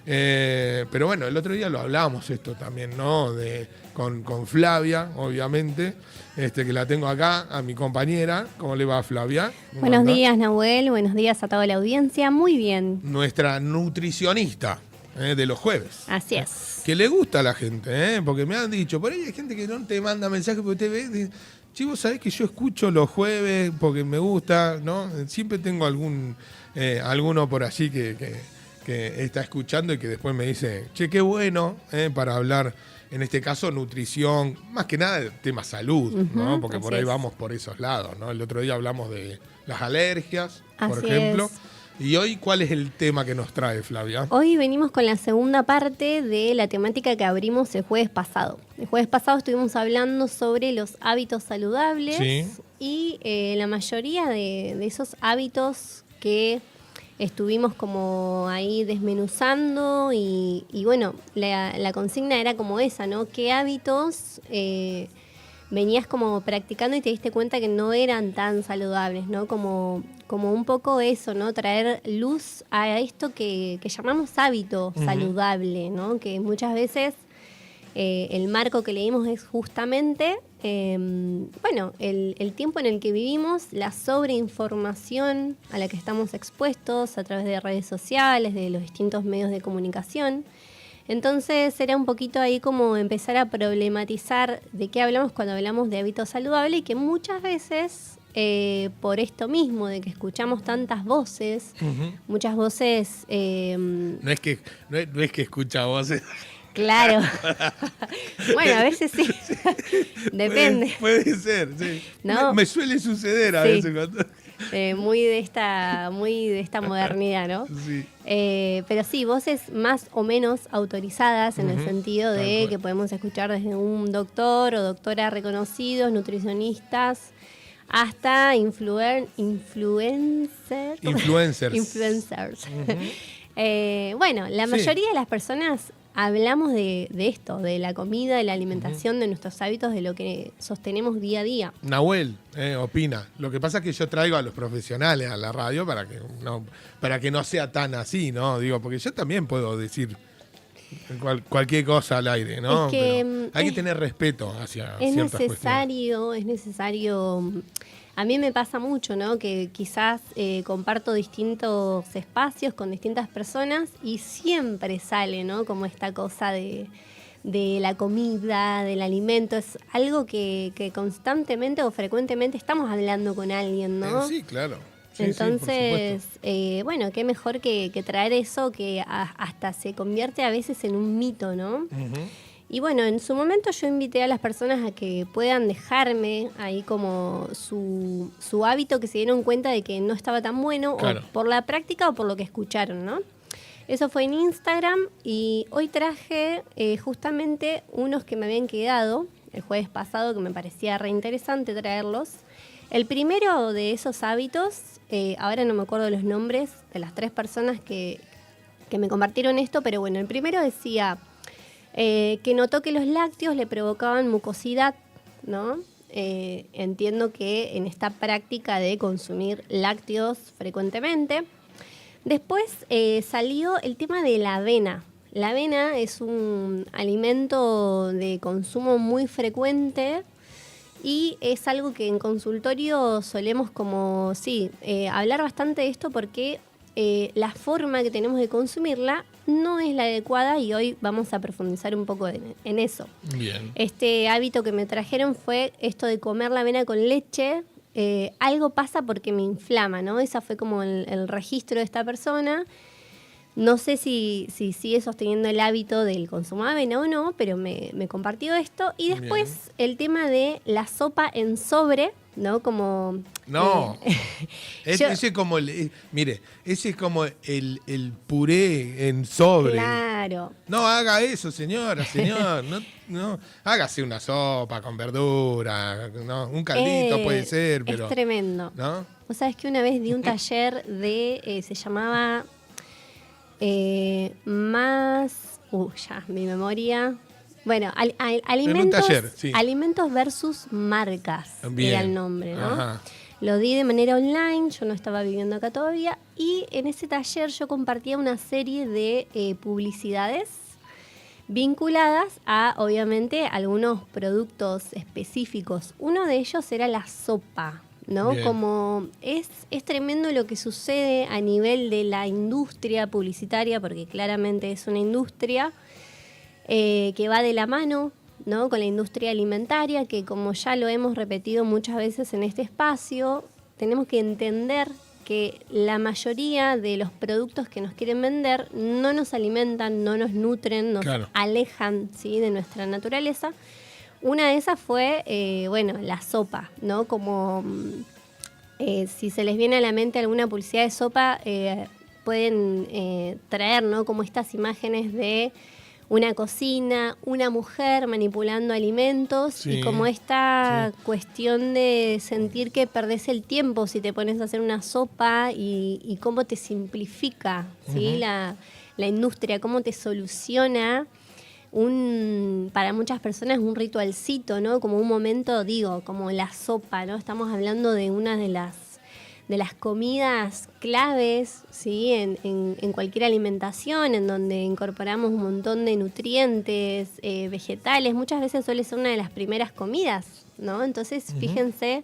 Pero bueno, el otro día lo hablábamos esto también, ¿no? Con Flavia, obviamente, que la tengo acá, a mi compañera. ¿Cómo le va, Flavia? Buenos días, Nahuel. Buenos días a toda la audiencia. Muy bien. Nuestra nutricionista de los jueves. Así es. Que le gusta a la gente, porque me han dicho, por ahí hay gente que no te manda mensajes porque te ve. Sí, vos sabés que yo escucho los jueves porque me gusta, ¿no? Siempre tengo alguno por allí que está escuchando y que después me dice, che, qué bueno, para hablar, en este caso, nutrición, más que nada tema salud, ¿no? Porque por ahí vamos por esos lados, ¿no? El otro día hablamos de las alergias, por ejemplo. Y hoy, ¿cuál es el tema que nos trae, Flavia? Hoy venimos con la segunda parte de la temática que abrimos el jueves pasado. El jueves pasado estuvimos hablando sobre los hábitos saludables. Sí. Y la mayoría de esos hábitos que estuvimos como ahí desmenuzando y bueno, la consigna era como esa, ¿no? ¿Qué hábitos venías como practicando y te diste cuenta que no eran tan saludables, ¿no? Como un poco eso, ¿no? Traer luz a esto que llamamos hábito saludable, ¿no? Que muchas veces el marco que leímos es justamente, bueno, el tiempo en el que vivimos, la sobreinformación a la que estamos expuestos a través de redes sociales, de los distintos medios de comunicación. Entonces era un poquito ahí como empezar a problematizar de qué hablamos cuando hablamos de hábitos saludables y que muchas veces, por esto mismo, de que escuchamos tantas voces, muchas voces... No es que escucha voces... Claro. Bueno, a veces sí. Depende. Puede ser, sí. ¿No? Me suele suceder a veces cuando... muy de esta modernidad, ¿no? Sí. Pero sí, voces más o menos autorizadas en el sentido de que podemos escuchar desde un doctor o doctora reconocidos, nutricionistas, hasta influencers. Bueno, la mayoría de las personas hablamos de esto, de la comida, de la alimentación, de nuestros hábitos, de lo que sostenemos día a día. Nahuel opina. Lo que pasa es que yo traigo a los profesionales a la radio para que no sea tan así, ¿no? Digo, porque yo también puedo decir cualquier cosa al aire, ¿no? Es que, hay que tener respeto hacia ciertas cuestiones. Es necesario. A mí me pasa mucho, ¿no? Que quizás comparto distintos espacios con distintas personas y siempre sale, ¿no? Como esta cosa de la comida, del alimento. Es algo que constantemente o frecuentemente estamos hablando con alguien, ¿no? Sí, claro. Sí, entonces, bueno, qué mejor que traer eso que hasta se convierte a veces en un mito, ¿no? Y bueno, en su momento yo invité a las personas a que puedan dejarme ahí como su hábito, que se dieron cuenta de que no estaba tan bueno, claro, o por la práctica o por lo que escucharon, ¿no? Eso fue en Instagram y hoy traje justamente unos que me habían quedado el jueves pasado, que me parecía re interesante traerlos. El primero de esos hábitos, ahora no me acuerdo los nombres de las 3 personas que me compartieron esto, pero bueno, el primero decía... que notó que los lácteos le provocaban mucosidad, ¿no? Entiendo que en esta práctica de consumir lácteos frecuentemente. Después salió el tema de la avena. La avena es un alimento de consumo muy frecuente y es algo que en consultorio solemos como, hablar bastante de esto porque... la forma que tenemos de consumirla no es la adecuada y hoy vamos a profundizar un poco en eso. Bien. Este hábito que me trajeron fue esto de comer la avena con leche. Algo pasa porque me inflama, ¿no? Esa fue como el registro de esta persona. No sé si sigue sosteniendo el hábito del consumo de avena o no, pero me compartió esto. Y después el tema de la sopa en sobre, ¿no? Como... No, ese es como ese es como el puré en sobre. Claro. No haga eso, señor. No, hágase una sopa con verdura, ¿no? Un caldito puede ser, pero... Es tremendo. ¿No? Vos sabés que una vez di un taller se llamaba ya, mi memoria... Bueno, alimentos, taller, sí. Alimentos versus marcas. Bien. Era el nombre, ¿no? Ajá. Lo di de manera online, yo no estaba viviendo acá todavía, y en ese taller yo compartía una serie de publicidades vinculadas a, obviamente, algunos productos específicos. Uno de ellos era la sopa, ¿no? Bien. Como es tremendo lo que sucede a nivel de la industria publicitaria, porque claramente es una industria que va de la mano, ¿no? Con la industria alimentaria, que como ya lo hemos repetido muchas veces en este espacio, tenemos que entender que la mayoría de los productos que nos quieren vender no nos alimentan, no nos nutren, nos Claro. alejan, ¿sí?, de nuestra naturaleza. Una de esas fue, la sopa, ¿no? Como si se les viene a la mente alguna publicidad de sopa, pueden traer, ¿no?, como estas imágenes de una cocina, una mujer manipulando alimentos, Sí, y como esta cuestión de sentir que perdés el tiempo si te pones a hacer una sopa y cómo te simplifica, ¿sí?, la industria, cómo te soluciona para muchas personas un ritualcito, ¿no? Como un momento, como la sopa, ¿no? Estamos hablando de una de las comidas claves, ¿sí?, en cualquier alimentación, en donde incorporamos un montón de nutrientes, vegetales. Muchas veces suele ser una de las primeras comidas, ¿no? Entonces, fíjense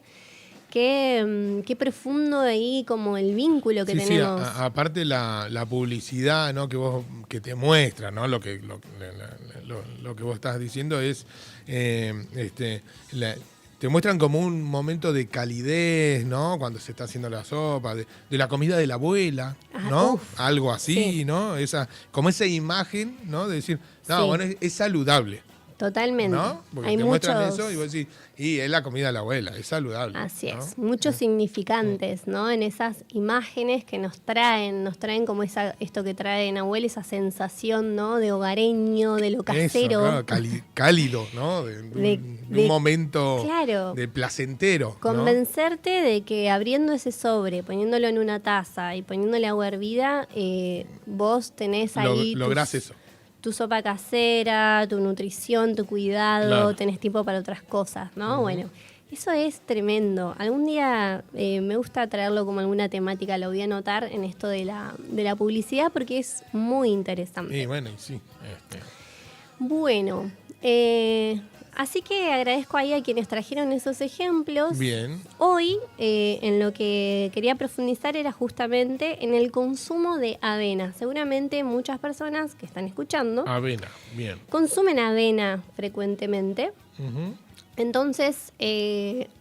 qué profundo ahí como el vínculo que tenemos. Sí, aparte la publicidad, ¿no?, que te muestra, ¿no? Lo que vos estás diciendo es te muestran como un momento de calidez, ¿no? Cuando se está haciendo la sopa, de la comida de la abuela, ¿no? Algo así, sí. ¿no? Como esa imagen, ¿no? De decir, no, Sí. bueno, es saludable, Totalmente. ¿no? Porque Hay te muestran muchos, eso y vos decís, y es la comida de la abuela, es saludable. así ¿no? es, muchos significantes, ¿no? En esas imágenes que nos traen como esto que trae Nahuel, esa sensación, ¿no?, de hogareño, de lo casero. Eso, claro, cálido, ¿no? De un momento claro, de placentero, ¿no? convencerte de que abriendo ese sobre, poniéndolo en una taza y poniéndole agua hervida, vos tenés ahí Lográs eso. tu sopa casera, tu nutrición, tu cuidado, Claro. tenés tiempo para otras cosas, ¿no? Bueno, eso es tremendo. Algún día me gusta traerlo como alguna temática, lo voy a anotar en esto de la publicidad porque es muy interesante. Y bueno, y sí. Bueno, así que agradezco ahí a quienes trajeron esos ejemplos. Bien. Hoy en lo que quería profundizar era justamente en el consumo de avena. Seguramente muchas personas que están escuchando Avena, bien. consumen avena frecuentemente. Ujú. Entonces,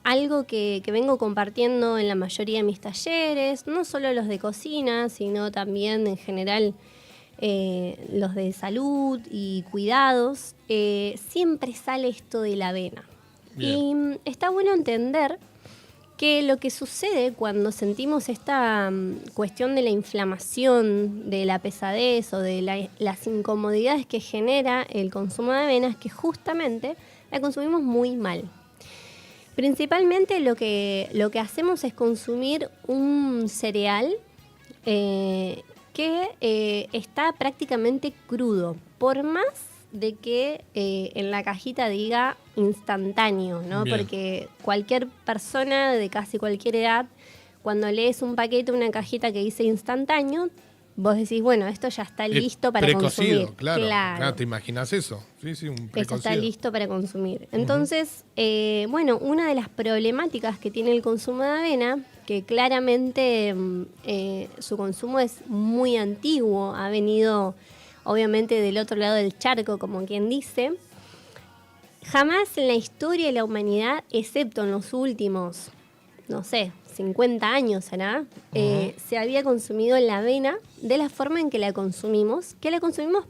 algo que vengo compartiendo en la mayoría de mis talleres, no solo los de cocina, sino también en general los de salud y cuidados, siempre sale esto de la avena. Bien. Y está bueno entender que lo que sucede cuando sentimos esta cuestión de la inflamación, de la pesadez o de las incomodidades que genera el consumo de avena es que justamente la consumimos muy mal. Principalmente lo que hacemos es consumir un cereal que está prácticamente crudo, por más de que en la cajita diga instantáneo, ¿no? Bien. Porque cualquier persona de casi cualquier edad, cuando lees un paquete, una cajita que dice instantáneo, vos decís, bueno, esto ya está listo para precocido, consumir. claro. ¿Te imaginas eso? Sí, un precocido. Esto está listo para consumir. Entonces, una de las problemáticas que tiene el consumo de avena, que claramente su consumo es muy antiguo, ha venido obviamente del otro lado del charco, como quien dice, jamás en la historia de la humanidad, excepto en los últimos, 50 años, ¿será? Se había consumido la avena de la forma en que la consumimos,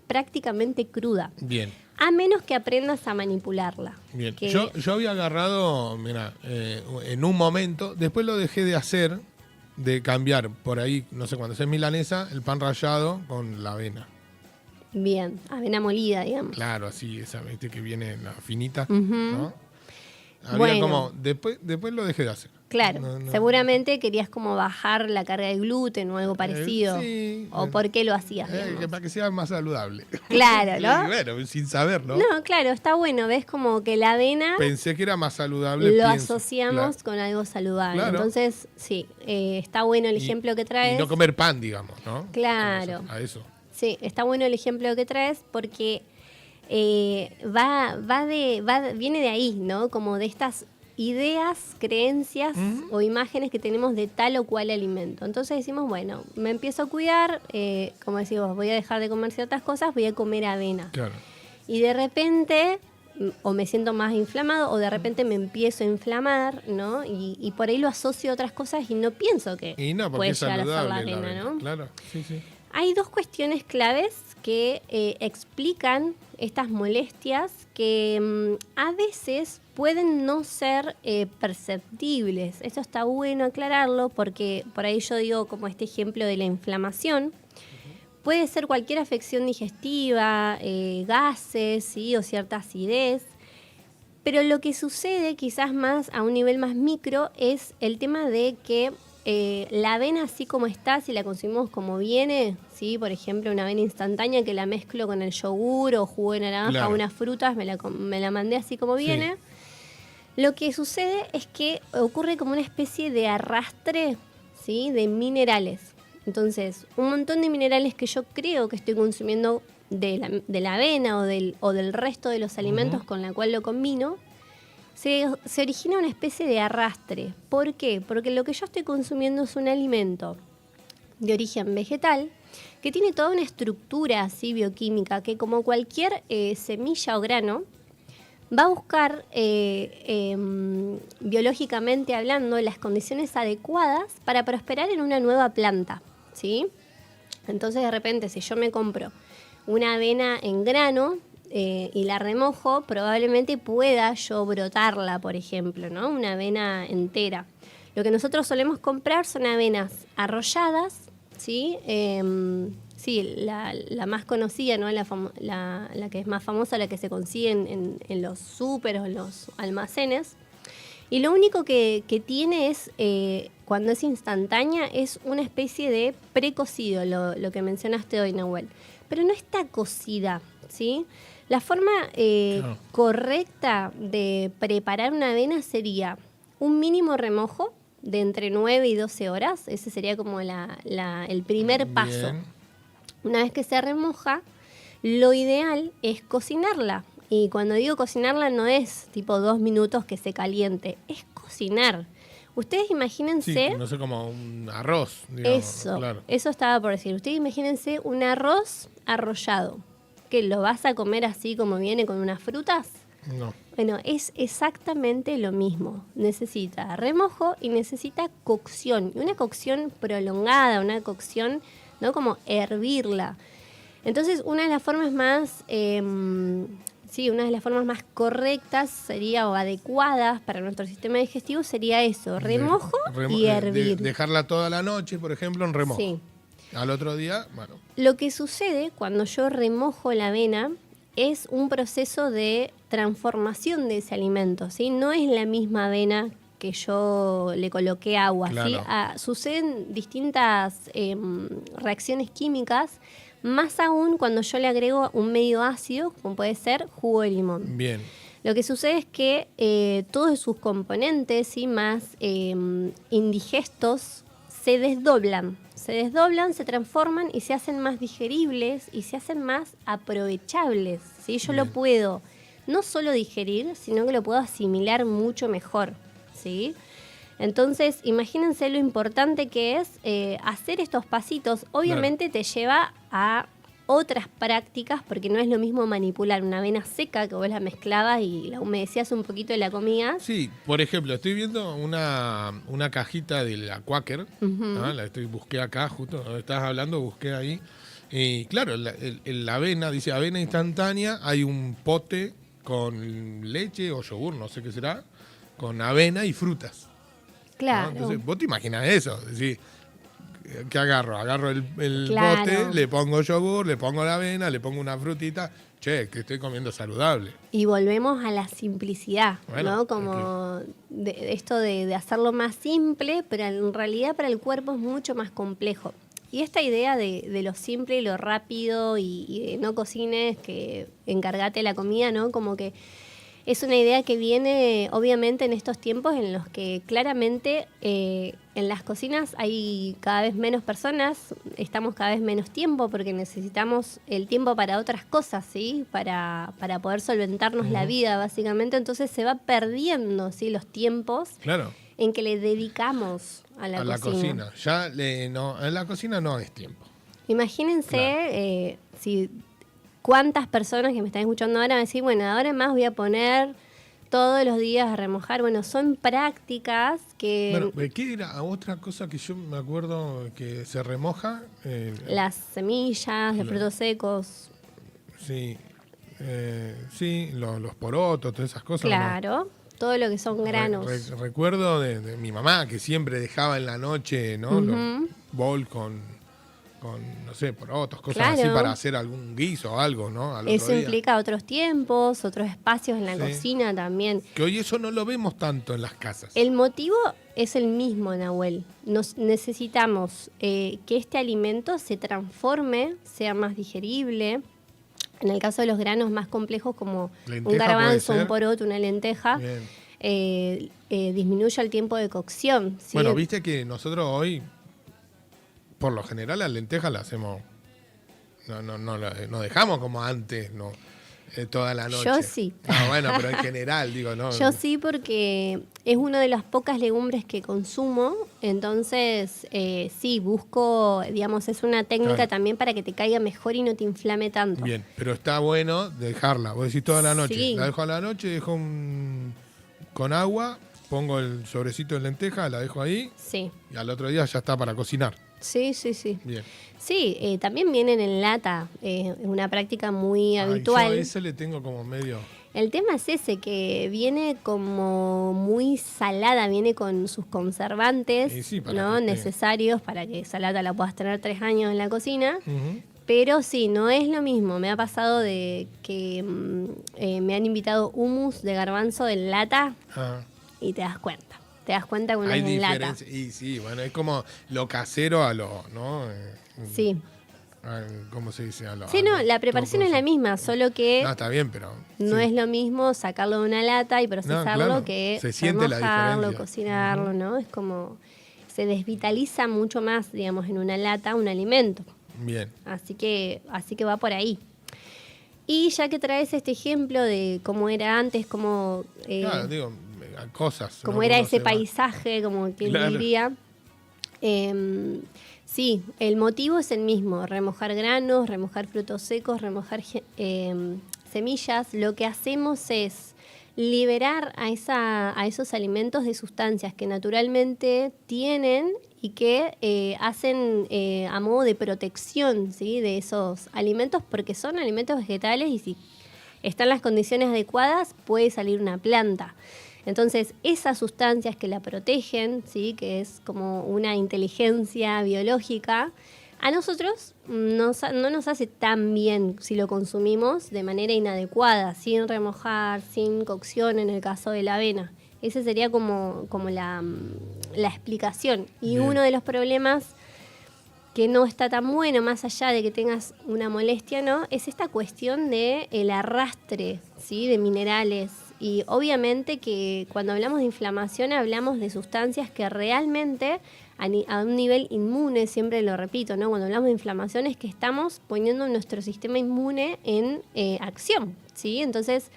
prácticamente cruda. Bien. A menos que aprendas a manipularla. Bien. Que- Yo había agarrado, mira, en un momento, después lo dejé de hacer, de cambiar por ahí, no sé, cuando haces milanesa, el pan rallado con la avena. Bien, avena molida, digamos. Claro, así, esa, viste que viene la finita, Ujú. ¿no? Había Bueno. como, después lo dejé de hacer. Claro, No. seguramente querías como bajar la carga de gluten o algo parecido. Sí. ¿O por qué lo hacías? Que para que sea más saludable. Claro, ¿no? Y bueno, sin saberlo. No, claro, está bueno. Ves como que la avena Pensé que era más saludable. lo pienso. asociamos Claro. con algo saludable. Claro. Entonces, sí, está bueno el ejemplo que traes. Y no comer pan, digamos, ¿no? Claro. A eso. Sí, está bueno el ejemplo que traes porque viene de ahí, ¿no? Como de estas ideas, creencias o imágenes que tenemos de tal o cual alimento. Entonces decimos, bueno, me empiezo a cuidar, como decimos, voy a dejar de comer ciertas cosas, voy a comer avena. Claro. Y de repente, o me siento más inflamado, o de repente me empiezo a inflamar, ¿no? Y por ahí lo asocio a otras cosas y no pienso que Y no, porque puede es llegar a ser la saludable la avena, avena. ¿no? Claro, sí. Hay dos cuestiones claves que explican estas molestias que a veces pueden no ser perceptibles. Eso está bueno aclararlo porque por ahí yo digo como este ejemplo de la inflamación. Puede ser cualquier afección digestiva, gases, ¿sí? O cierta acidez. Pero lo que sucede quizás más a un nivel más micro es el tema de que la avena así como está, si la consumimos como viene, ¿sí? Por ejemplo, una avena instantánea que la mezclo con el yogur o jugo de naranja, Claro. unas frutas, me la mandé así como viene. Lo que sucede es que ocurre como una especie de arrastre, ¿sí? De minerales. Entonces, un montón de minerales que yo creo que estoy consumiendo de la avena o del resto de los alimentos con la cual lo combino, se origina una especie de arrastre. ¿Por qué? Porque lo que yo estoy consumiendo es un alimento de origen vegetal que tiene toda una estructura así bioquímica que como cualquier semilla o grano va a buscar biológicamente hablando las condiciones adecuadas para prosperar en una nueva planta, ¿sí? Entonces de repente si yo me compro una avena en grano y la remojo, probablemente pueda yo brotarla, por ejemplo, ¿no? Una avena entera. Lo que nosotros solemos comprar son avenas arrolladas, ¿sí? Sí, la más conocida, ¿no? La que es más famosa, la que se consigue en los súper o en los almacenes. Y lo único que tiene es, cuando es instantánea, es una especie de precocido, lo que mencionaste hoy, Nahuel. Pero no está cocida, ¿sí? La forma correcta de preparar una avena sería un mínimo remojo de entre 9 y 12 horas. Ese sería como el primer paso. Bien. Una vez que se remoja, lo ideal es cocinarla. Y cuando digo cocinarla no es tipo 2 minutos que se caliente, es cocinar. Ustedes imagínense... Sí, no sé, como un arroz, digamos. Eso, Claro. eso estaba por decir. Ustedes imagínense un arroz arrollado, que lo vas a comer así como viene con unas frutas. No. Bueno, es exactamente lo mismo. Necesita remojo y necesita cocción. Y una cocción prolongada, una cocción, ¿no? Como hervirla. Entonces, una de las formas más... una de las formas más correctas sería o adecuadas para nuestro sistema digestivo sería eso, remojo y hervir. Dejarla toda la noche, por ejemplo, en remojo. Sí. Al otro día, bueno. Lo que sucede cuando yo remojo la avena es un proceso de transformación de ese alimento, ¿sí? No es la misma avena que yo le coloqué agua, Claro. ¿sí? Suceden distintas reacciones químicas, más aún cuando yo le agrego un medio ácido, como puede ser jugo de limón. Bien. Lo que sucede es que todos sus componentes, ¿sí? Más indigestos se desdoblan, se transforman y se hacen más digeribles y se hacen más aprovechables, ¿sí? Yo lo puedo no solo digerir, sino que lo puedo asimilar mucho mejor, ¿sí? Entonces, imagínense lo importante que es hacer estos pasitos. Obviamente te lleva a otras prácticas, porque no es lo mismo manipular una avena seca que vos la mezclabas y la humedecías un poquito y la comías. Sí, por ejemplo, estoy viendo una cajita de la Quaker. ¿No? Busqué acá, justo donde estabas hablando, busqué ahí. Y claro, la avena, dice avena instantánea, hay un pote con leche o yogur, no sé qué será, con avena y frutas. Claro. ¿No? Entonces, vos te imaginas eso, es decir, ¿qué agarro? Agarro el Claro. bote, le pongo yogur, le pongo la avena, le pongo una frutita. Che, que estoy comiendo saludable. Y volvemos a la simplicidad, Bueno, ¿no? Como esto de hacerlo más simple, pero en realidad para el cuerpo es mucho más complejo. Y esta idea de lo simple y lo rápido y de no cocines, que encargate la comida, ¿no? Como que es una idea que viene obviamente en estos tiempos en los que claramente en las cocinas hay cada vez menos personas, estamos cada vez menos tiempo porque necesitamos el tiempo para otras cosas, ¿sí? Para poder solventarnos la vida, básicamente. Entonces se va perdiendo, ¿sí? Los tiempos Claro. en que le dedicamos a la cocina. Ya no, en la cocina no es tiempo. Imagínense Claro. si cuántas personas que me están escuchando ahora van a decir, bueno, ahora más voy a poner todos los días a remojar. Bueno, son prácticas que... Bueno, ¿qué era otra cosa que yo me acuerdo que se remoja? Las semillas, los frutos secos. Sí, sí, los porotos, todas esas cosas. ¿no? Claro, todo lo que son granos. Recuerdo de mi mamá que siempre dejaba en la noche, ¿no? Los bol con, no sé, porotos, cosas Claro. así para hacer algún guiso o algo, ¿no? Al otro Eso día. implica otros tiempos, otros espacios en la Sí. cocina también. Que hoy eso no lo vemos tanto en las casas. El motivo es el mismo, Nahuel. Necesitamos que este alimento se transforme, sea más digerible. En el caso de los granos más complejos como Lenteja un garbanzo, puede ser. un poroto, una lenteja, Bien. disminuye el tiempo de cocción. ¿sí? Bueno, viste que nosotros hoy, por lo general, las lentejas las hacemos. No dejamos como antes, ¿no? Toda la noche. Yo sí. No, bueno, pero en general, digo, ¿no? Yo sí, porque es una de las pocas legumbres que consumo, entonces sí, busco, digamos, es una técnica Claro. también para que te caiga mejor y no te inflame tanto. Bien, pero está bueno dejarla. Vos decís toda la noche. Sí. La dejo a la noche, dejo con agua, pongo el sobrecito de lenteja, la dejo ahí Sí, y al otro día ya está para cocinar. sí, sí, sí. Bien. Sí, también vienen en lata, es una práctica muy Ay, habitual. yo a ese le tengo como medio... El tema es ese, que viene como muy salada, viene con sus conservantes, Y sí, para ¿no? que esté. necesarios para que esa lata la puedas tener 3 años en la cocina. Ujú. Pero sí, no es lo mismo. Me ha pasado de que me han invitado hummus de garbanzo en lata Ah, y te das cuenta. Te das cuenta que uno hay es en lata. diferencia. Y sí, bueno, es como lo casero a lo... ¿no? Sí. ¿Cómo se dice? Sí, no, la preparación es la misma, solo que No, está bien, pero... no sí. es lo mismo sacarlo de una lata y procesarlo claro, que se siente la remojarlo, diferencia. cocinarlo, ¿no? Es como... Se desvitaliza mucho más, digamos, en una lata un alimento. Bien. Así que va por ahí. Y ya que traes este ejemplo de cómo era antes, cómo, Claro, digo, cosas. cómo ¿no? era Uno ese se va. paisaje, como quien Claro. diría. Sí, el motivo es el mismo, remojar granos, remojar frutos secos, remojar semillas. Lo que hacemos es liberar a esos alimentos de sustancias que naturalmente tienen y que hacen a modo de protección, ¿sí? de esos alimentos, porque son alimentos vegetales y si están las condiciones adecuadas puede salir una planta. Entonces, esas sustancias que la protegen, ¿sí? que es como una inteligencia biológica, a nosotros no nos hace tan bien si lo consumimos de manera inadecuada, sin remojar, sin cocción en el caso de la avena. Esa sería como la explicación. Y Bien. uno de los problemas que no está tan bueno, más allá de que tengas una molestia, ¿no? Es esta cuestión de el arrastre, ¿sí? de minerales. Y obviamente que cuando hablamos de inflamación hablamos de sustancias que realmente a un nivel inmune, siempre lo repito, ¿no? Cuando hablamos de inflamación es que estamos poniendo nuestro sistema inmune en acción, ¿sí? Entonces,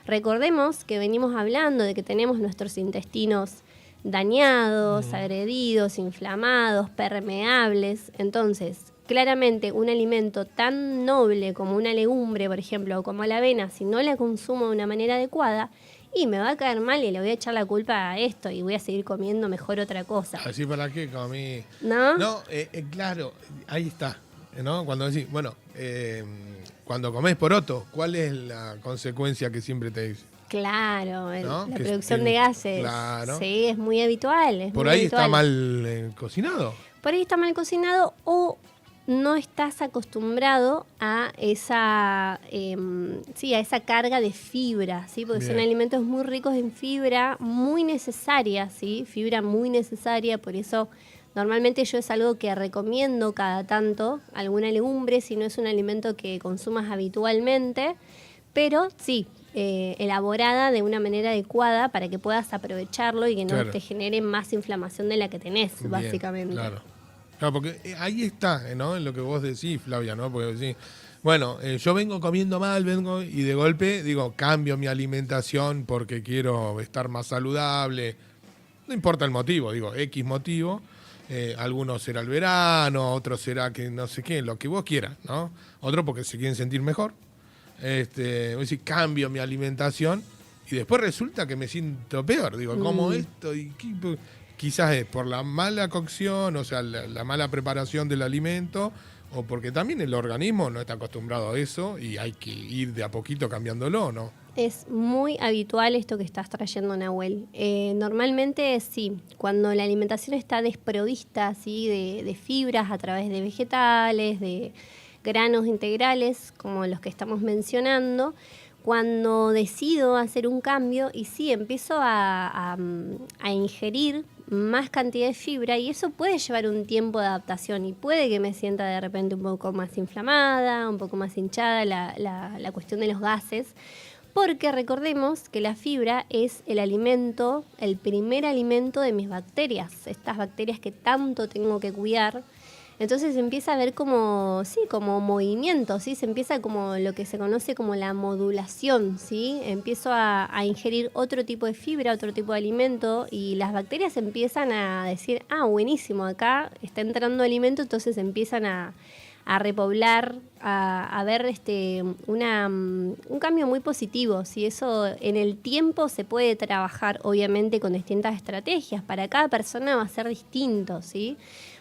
recordemos que venimos hablando de que tenemos nuestros intestinos dañados, agredidos, inflamados, permeables. Entonces, claramente un alimento tan noble como una legumbre, por ejemplo, o como la avena, si no la consumo de una manera adecuada, y me va a caer mal y le voy a echar la culpa a esto y voy a seguir comiendo mejor otra cosa. Así para qué comí. ¿No? No, claro, ahí está. ¿No? Cuando decís, bueno, cuando comés poroto, ¿cuál es la consecuencia que siempre te dice? Claro, ¿No? la Que producción el- de gases. claro. Sí, es muy habitual. Por muy ahí habitual. está mal cocinado. por ahí está mal cocinado o no estás acostumbrado a esa, a esa carga de fibra, ¿sí? Porque son alimentos muy ricos en fibra, muy necesaria, ¿sí? Fibra muy necesaria, por eso normalmente yo es algo que recomiendo cada tanto, alguna legumbre, si no es un alimento que consumas habitualmente, pero sí, elaborada de una manera adecuada para que puedas aprovecharlo y que no te genere más inflamación de la que tenés, básicamente. Claro. Claro, porque ahí está, ¿no? En lo que vos decís, Flavia, ¿no? Porque decís, bueno, yo vengo comiendo mal, y de golpe digo, cambio mi alimentación porque quiero estar más saludable. No importa el motivo, digo, X motivo. Algunos será el verano, otro será que no sé qué, lo que vos quieras, ¿no? Otro porque se quieren sentir mejor. Voy a decir, cambio mi alimentación y después resulta que me siento peor. Digo, ¿cómo esto? Y quizás es por la mala cocción, o sea, la mala preparación del alimento, o porque también el organismo no está acostumbrado a eso y hay que ir de a poquito cambiándolo, ¿no? Es muy habitual esto que estás trayendo, Nahuel. Normalmente sí, cuando la alimentación está desprovista, ¿sí? de fibras a través de vegetales, de granos integrales, como los que estamos mencionando, cuando decido hacer un cambio y sí, empiezo a ingerir más cantidad de fibra y eso puede llevar un tiempo de adaptación y puede que me sienta de repente un poco más inflamada, un poco más hinchada, la cuestión de los gases, porque recordemos que la fibra es el alimento, el primer alimento de mis bacterias, estas bacterias que tanto tengo que cuidar. Entonces se empieza a ver como movimiento, ¿sí? Se empieza como lo que se conoce como la modulación, ¿sí? Empiezo a ingerir otro tipo de fibra, otro tipo de alimento y las bacterias empiezan a decir, buenísimo, acá está entrando alimento, entonces empiezan a repoblar, a ver un cambio muy positivo, ¿sí? Eso en el tiempo se puede trabajar, obviamente, con distintas estrategias. Para cada persona va a ser distinto, ¿sí?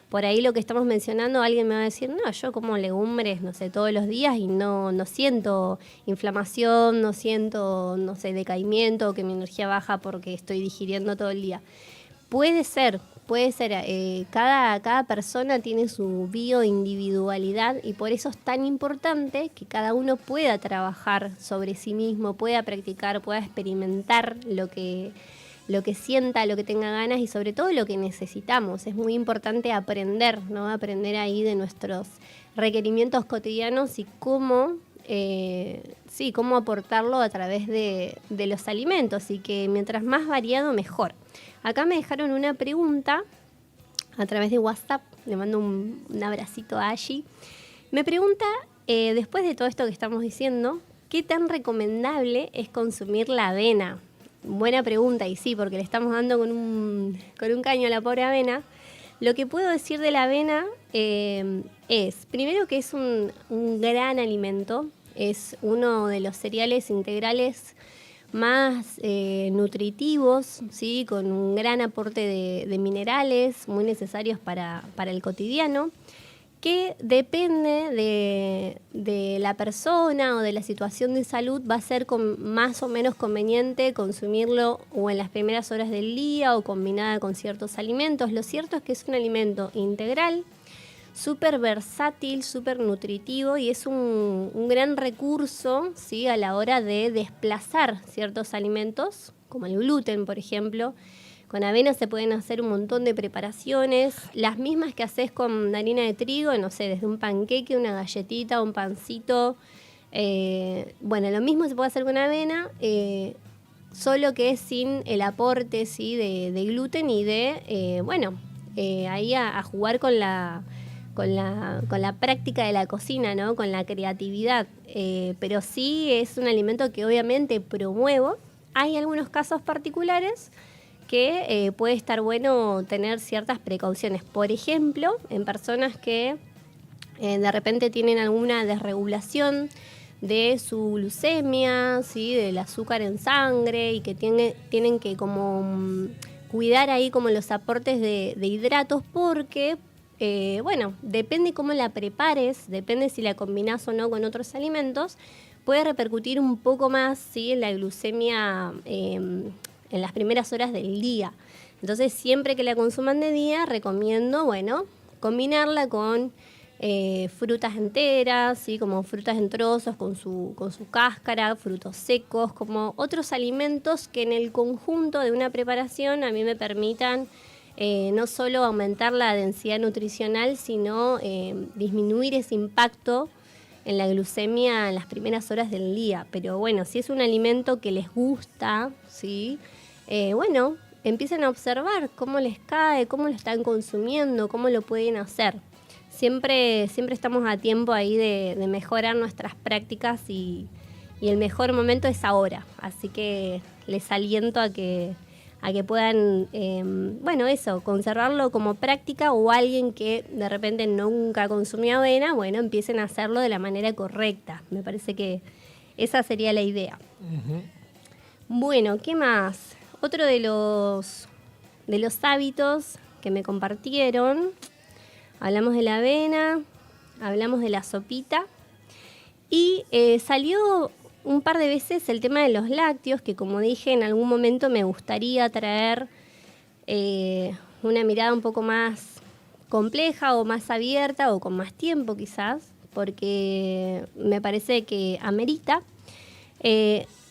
Por ahí lo que estamos mencionando, alguien me va a decir, no, yo como legumbres, no sé, todos los días y no siento inflamación, no siento, no sé, decaimiento, que mi energía baja porque estoy digiriendo todo el día. Puede ser, cada persona tiene su bioindividualidad y por eso es tan importante que cada uno pueda trabajar sobre sí mismo, pueda practicar, pueda experimentar lo que sienta, lo que tenga ganas y sobre todo lo que necesitamos. Es muy importante aprender, ¿no? Aprender ahí de nuestros requerimientos cotidianos y cómo aportarlo a través de los alimentos y que mientras más variado, mejor. Acá me dejaron una pregunta a través de WhatsApp, le mando un abracito a Ashi. Me pregunta, después de todo esto que estamos diciendo, ¿qué tan recomendable es consumir la avena? Buena pregunta, y sí, porque le estamos dando con un caño a la pobre avena. Lo que puedo decir de la avena es, primero que es un gran alimento, es uno de los cereales integrales más nutritivos, ¿sí? Con un gran aporte de minerales muy necesarios para el cotidiano, que depende de la persona o de la situación de salud, va a ser más o menos conveniente consumirlo o en las primeras horas del día o combinada con ciertos alimentos. Lo cierto es que es un alimento integral, súper versátil, súper nutritivo y es un gran recurso, ¿sí? A la hora de desplazar ciertos alimentos, como el gluten, por ejemplo. Con avena se pueden hacer un montón de preparaciones, las mismas que haces con harina de trigo, no sé, desde un panqueque, una galletita, un pancito. Lo mismo se puede hacer con avena, solo que sin el aporte, ¿sí? de gluten y ahí a jugar con la práctica de la cocina, ¿no? Con la creatividad. Pero sí es un alimento que obviamente promuevo. Hay algunos casos particulares que puede estar bueno tener ciertas precauciones. Por ejemplo, en personas que de repente tienen alguna desregulación de su glucemia, ¿sí? Del azúcar en sangre y que tienen que cuidar ahí como los aportes de hidratos porque, depende cómo la prepares, depende si la combinás o no con otros alimentos, puede repercutir un poco más, ¿sí? En la glucemia en las primeras horas del día. Entonces, siempre que la consuman de día, recomiendo, combinarla con frutas enteras, ¿sí? Como frutas en trozos con su cáscara, frutos secos, como otros alimentos que en el conjunto de una preparación a mí me permitan no solo aumentar la densidad nutricional, sino disminuir ese impacto en la glucemia en las primeras horas del día. Pero bueno, si es un alimento que les gusta, ¿sí? Bueno, empiecen a observar cómo les cae, cómo lo están consumiendo, cómo lo pueden hacer. Siempre estamos a tiempo ahí de mejorar nuestras prácticas y el mejor momento es ahora. Así que les aliento a que puedan, conservarlo como práctica, o alguien que de repente nunca consumió avena, bueno, empiecen a hacerlo de la manera correcta. Me parece que esa sería la idea. Uh-huh. Bueno, ¿qué más? Otro de los hábitos que me compartieron, hablamos de la avena, hablamos de la sopita y salió un par de veces el tema de los lácteos, que como dije en algún momento me gustaría traer una mirada un poco más compleja o más abierta o con más tiempo quizás, porque me parece que amerita.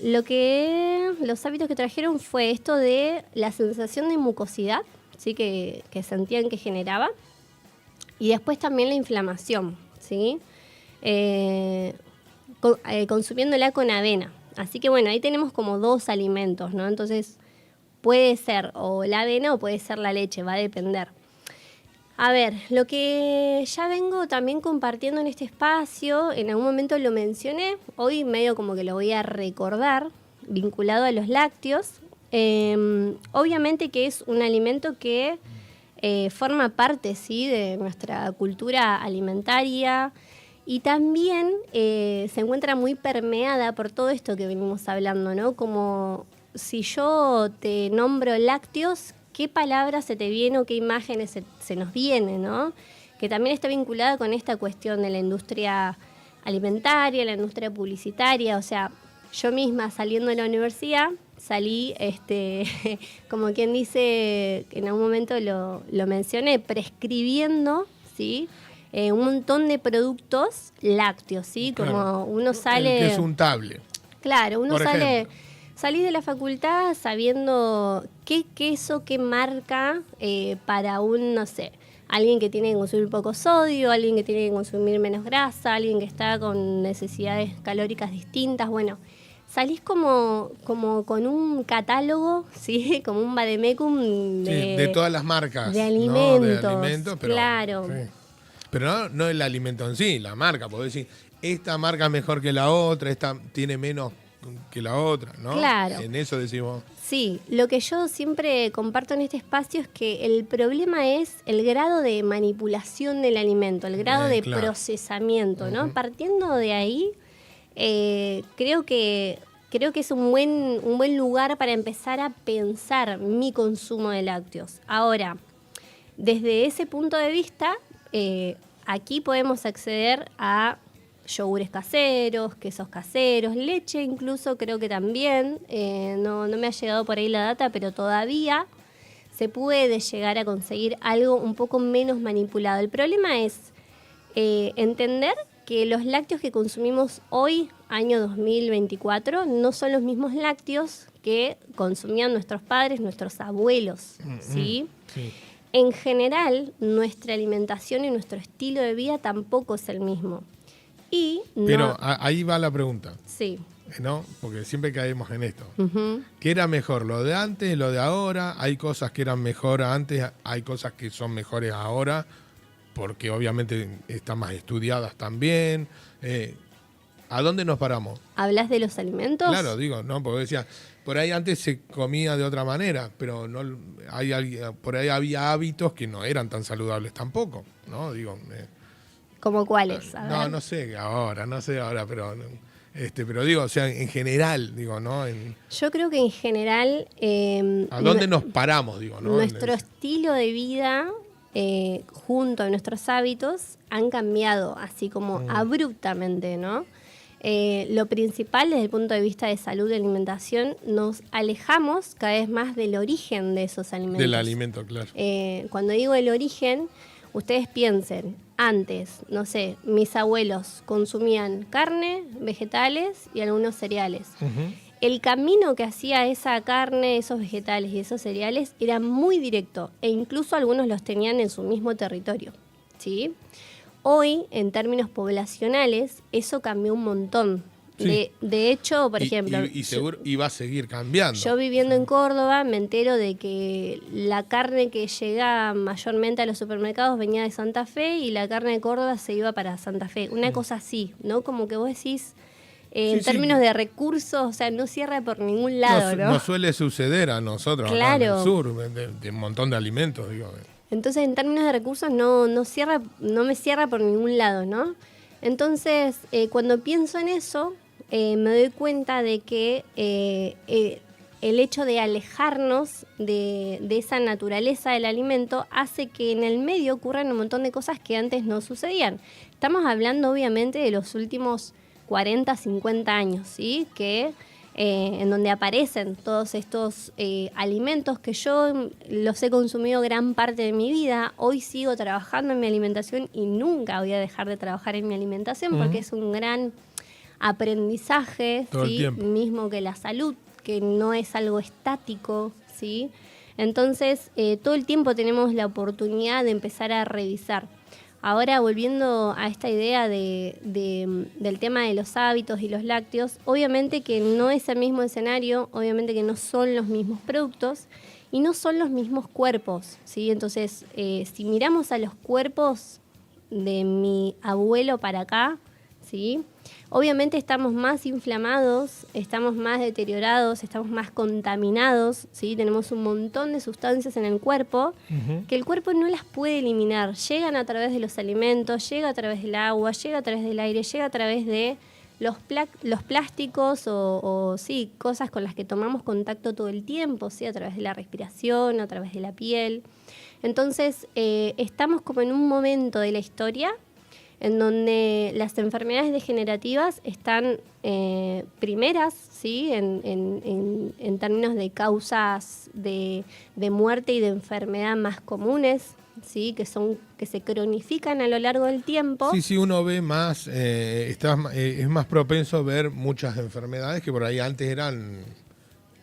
Los hábitos que trajeron fue esto de la sensación de mucosidad, ¿sí? que sentían que generaba, y después también la inflamación, ¿sí? Consumiéndola con avena. Así que bueno, ahí tenemos como dos alimentos, ¿no? Entonces puede ser o la avena o puede ser la leche, va a depender. A ver, lo que ya vengo también compartiendo en este espacio, en algún momento lo mencioné, hoy medio como que lo voy a recordar, vinculado a los lácteos. Obviamente que es un alimento que forma parte, ¿sí?, de nuestra cultura alimentaria, y también se encuentra muy permeada por todo esto que venimos hablando, ¿no? Como si yo te nombro lácteos, ¿qué palabra se te viene o qué imágenes se nos viene, ¿no? Que también está vinculada con esta cuestión de la industria alimentaria, la industria publicitaria. O sea, yo misma saliendo de la universidad salí, como quien dice, en algún momento lo mencioné, prescribiendo, ¿sí?, un montón de productos lácteos, ¿sí? Claro. Como uno sale... El que es untable. Claro, uno salí de la facultad sabiendo qué queso, qué marca, para no sé, alguien que tiene que consumir poco sodio, alguien que tiene que consumir menos grasa, alguien que está con necesidades calóricas distintas. Bueno, salís como con un catálogo, ¿sí? Como un vademecum de todas las marcas. De alimentos, ¿no? De alimentos, pero, claro. Sí. Pero no el alimento en sí, la marca. Podés decir, esta marca es mejor que la otra, esta tiene menos que la otra, ¿no? Claro. En eso decimos. Sí, lo que yo siempre comparto en este espacio es que el problema es el grado de manipulación del alimento, el grado de procesamiento, ¿no? Uh-huh. Partiendo de ahí, creo que es un buen lugar para empezar a pensar mi consumo de lácteos. Ahora, desde ese punto de vista, aquí podemos acceder a yogures caseros, quesos caseros, leche incluso, creo que también. No me ha llegado por ahí la data, pero todavía se puede llegar a conseguir algo un poco menos manipulado. El problema es entender que los lácteos que consumimos hoy, año 2024, no son los mismos lácteos que consumían nuestros padres, nuestros abuelos, ¿sí? Sí. En general, nuestra alimentación y nuestro estilo de vida tampoco es el mismo. Pero ahí va la pregunta. Sí. ¿No? Porque siempre caemos en esto. Uh-huh. ¿Qué era mejor, lo de antes, lo de ahora? Hay cosas que eran mejor antes, hay cosas que son mejores ahora, porque obviamente están más estudiadas también. ¿A dónde nos paramos? ¿Hablas de los alimentos? Claro, digo, no, porque decía, por ahí antes se comía de otra manera, pero no por ahí había hábitos que no eran tan saludables tampoco, ¿no? Digo, ¿cómo cuáles? No sé ahora, pero digo, o sea, en general, digo, ¿no? Yo creo que en general... ¿a dónde nos paramos, digo, no? Nuestro estilo de vida, junto a nuestros hábitos, han cambiado así como abruptamente, ¿no? Lo principal desde el punto de vista de salud y alimentación, nos alejamos cada vez más del origen de esos alimentos. Del alimento, claro. Cuando digo el origen, Ustedes piensen, antes, no sé, mis abuelos consumían carne, vegetales y algunos cereales. El camino que hacía esa carne, esos vegetales y esos cereales era muy directo e incluso algunos los tenían en su mismo territorio, ¿sí? Hoy, en términos poblacionales, eso cambió un montón. Sí. De hecho, por ejemplo... Y seguro iba a seguir cambiando. Yo viviendo en Córdoba me entero de que la carne que llega mayormente a los supermercados venía de Santa Fe y la carne de Córdoba se iba para Santa Fe. Una cosa así, ¿no? Como que vos decís... en términos de recursos, o sea, no cierra por ningún lado, ¿no? No suele suceder a nosotros acá en el sur, de un montón de alimentos, digo. Entonces, en términos de recursos, no me cierra por ningún lado, ¿no? Entonces, cuando pienso en eso, me doy cuenta de que el hecho de alejarnos de esa naturaleza del alimento hace que en el medio ocurran un montón de cosas que antes no sucedían. Estamos hablando, obviamente, de los últimos 40, 50 años, ¿sí? Que en donde aparecen todos estos alimentos que yo los he consumido gran parte de mi vida. Hoy sigo trabajando en mi alimentación y nunca voy a dejar de trabajar en mi alimentación porque es un gran aprendizaje, ¿sí? Mismo que la salud, que no es algo estático, ¿sí? Entonces, todo el tiempo tenemos la oportunidad de empezar a revisar. Ahora, volviendo a esta idea del tema de los hábitos y los lácteos, obviamente que no es el mismo escenario, obviamente que no son los mismos productos y no son los mismos cuerpos, ¿sí? Entonces, si miramos a los cuerpos de mi abuelo para acá, ¿sí? Obviamente estamos más inflamados, estamos más deteriorados, estamos más contaminados, ¿sí? Tenemos un montón de sustancias en el cuerpo que el cuerpo no las puede eliminar. Llegan a través de los alimentos, llega a través del agua, llega a través del aire, llega a través de los plásticos o sí, cosas con las que tomamos contacto todo el tiempo, ¿sí? A través de la respiración, a través de la piel. Entonces, estamos como en un momento de la historia en donde las enfermedades degenerativas están primeras, ¿sí? en términos de causas de muerte y de enfermedad más comunes, ¿sí? que se cronifican a lo largo del tiempo. Sí, uno ve más, es más propenso a ver muchas enfermedades que por ahí antes eran,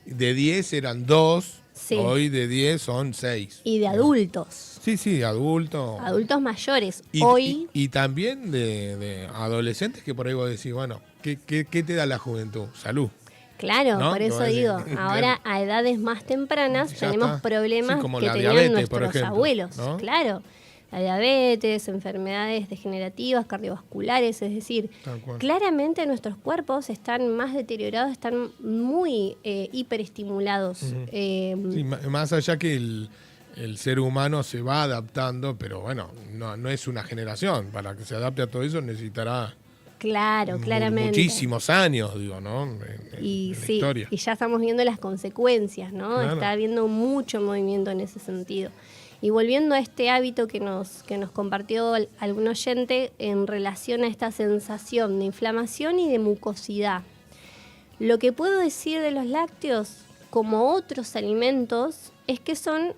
de 10 eran 2, sí. Hoy de 10 son 6. Y de adultos. Sí, adultos. Adultos mayores. Y también de adolescentes que por ahí vos decís, bueno, ¿qué te da la juventud? Salud. Claro, ¿no? Por eso digo, ahora a edades más tempranas tenemos problemas como que tenían diabetes, nuestros abuelos. ¿No? Claro, la diabetes, enfermedades degenerativas, cardiovasculares, es decir, claramente nuestros cuerpos están más deteriorados, están muy hiperestimulados. Sí, más allá que el ser humano se va adaptando, pero bueno, no es una generación. Para que se adapte a todo eso necesitará claramente muchísimos años, digo, ¿no? En la historia. Y ya estamos viendo las consecuencias, ¿no? Claro. Está habiendo mucho movimiento en ese sentido. Y volviendo a este hábito que nos compartió algún oyente en relación a esta sensación de inflamación y de mucosidad. Lo que puedo decir de los lácteos, como otros alimentos, es que son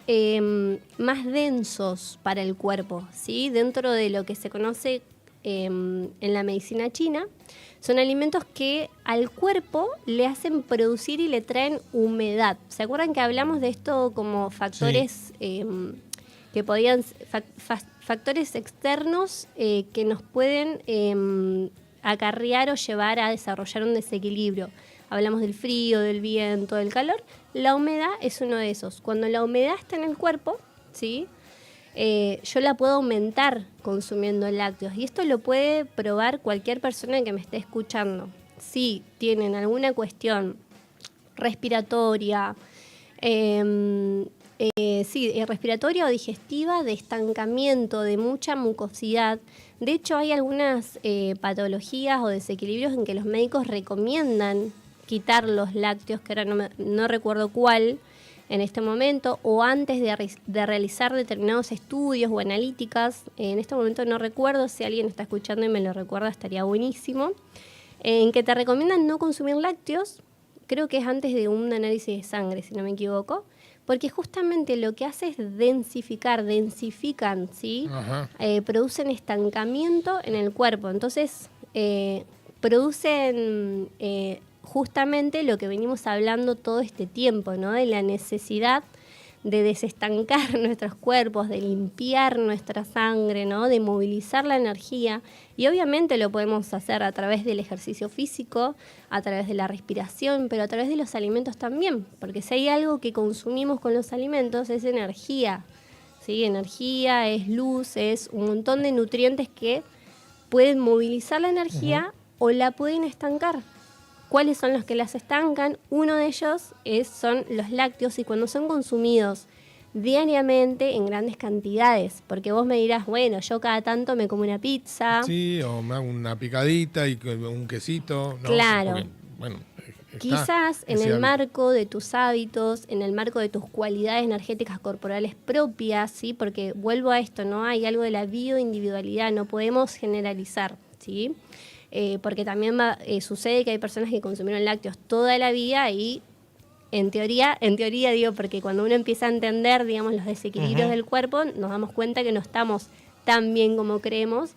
más densos para el cuerpo, ¿sí? Dentro de lo que se conoce en la medicina china, son alimentos que al cuerpo le hacen producir y le traen humedad. ¿Se acuerdan que hablamos de esto como factores que podían factores externos que nos pueden acarrear o llevar a desarrollar un desequilibrio? Hablamos del frío, del viento, del calor. La humedad es uno de esos. Cuando la humedad está en el cuerpo, ¿sí? Yo la puedo aumentar consumiendo lácteos. Y esto lo puede probar cualquier persona que me esté escuchando. Si tienen alguna cuestión respiratoria, respiratoria o digestiva, de estancamiento, de mucha mucosidad. De hecho, hay algunas patologías o desequilibrios en que los médicos recomiendan quitar los lácteos, que ahora no recuerdo cuál en este momento, o antes de realizar determinados estudios o analíticas. En este momento no recuerdo, si alguien está escuchando y me lo recuerda estaría buenísimo, en que te recomiendan no consumir lácteos, creo que es antes de un análisis de sangre, si no me equivoco, porque justamente lo que hace es densifican, ¿sí? Producen estancamiento en el cuerpo, entonces producen justamente lo que venimos hablando todo este tiempo, ¿no? De la necesidad de desestancar nuestros cuerpos, de limpiar nuestra sangre, ¿no? De movilizar la energía. Y obviamente lo podemos hacer a través del ejercicio físico, a través de la respiración, pero a través de los alimentos también. Porque si hay algo que consumimos con los alimentos es energía, ¿sí? Energía, es luz, es un montón de nutrientes que pueden movilizar la energía o la pueden estancar. ¿Cuáles son los que las estancan? Uno de ellos son los lácteos, y cuando son consumidos diariamente en grandes cantidades, porque vos me dirás, bueno, yo cada tanto me como una pizza. Sí, o me hago una picadita y un quesito. ¿No? Claro. Porque, bueno, quizás en el marco de tus hábitos, en el marco de tus cualidades energéticas corporales propias, ¿sí? Porque vuelvo a esto, ¿no? Hay algo de la bioindividualidad, no podemos generalizar, ¿sí? Porque también sucede que hay personas que consumieron lácteos toda la vida y en teoría digo, porque cuando uno empieza a entender, digamos, los desequilibrios del cuerpo, nos damos cuenta que no estamos tan bien como creemos.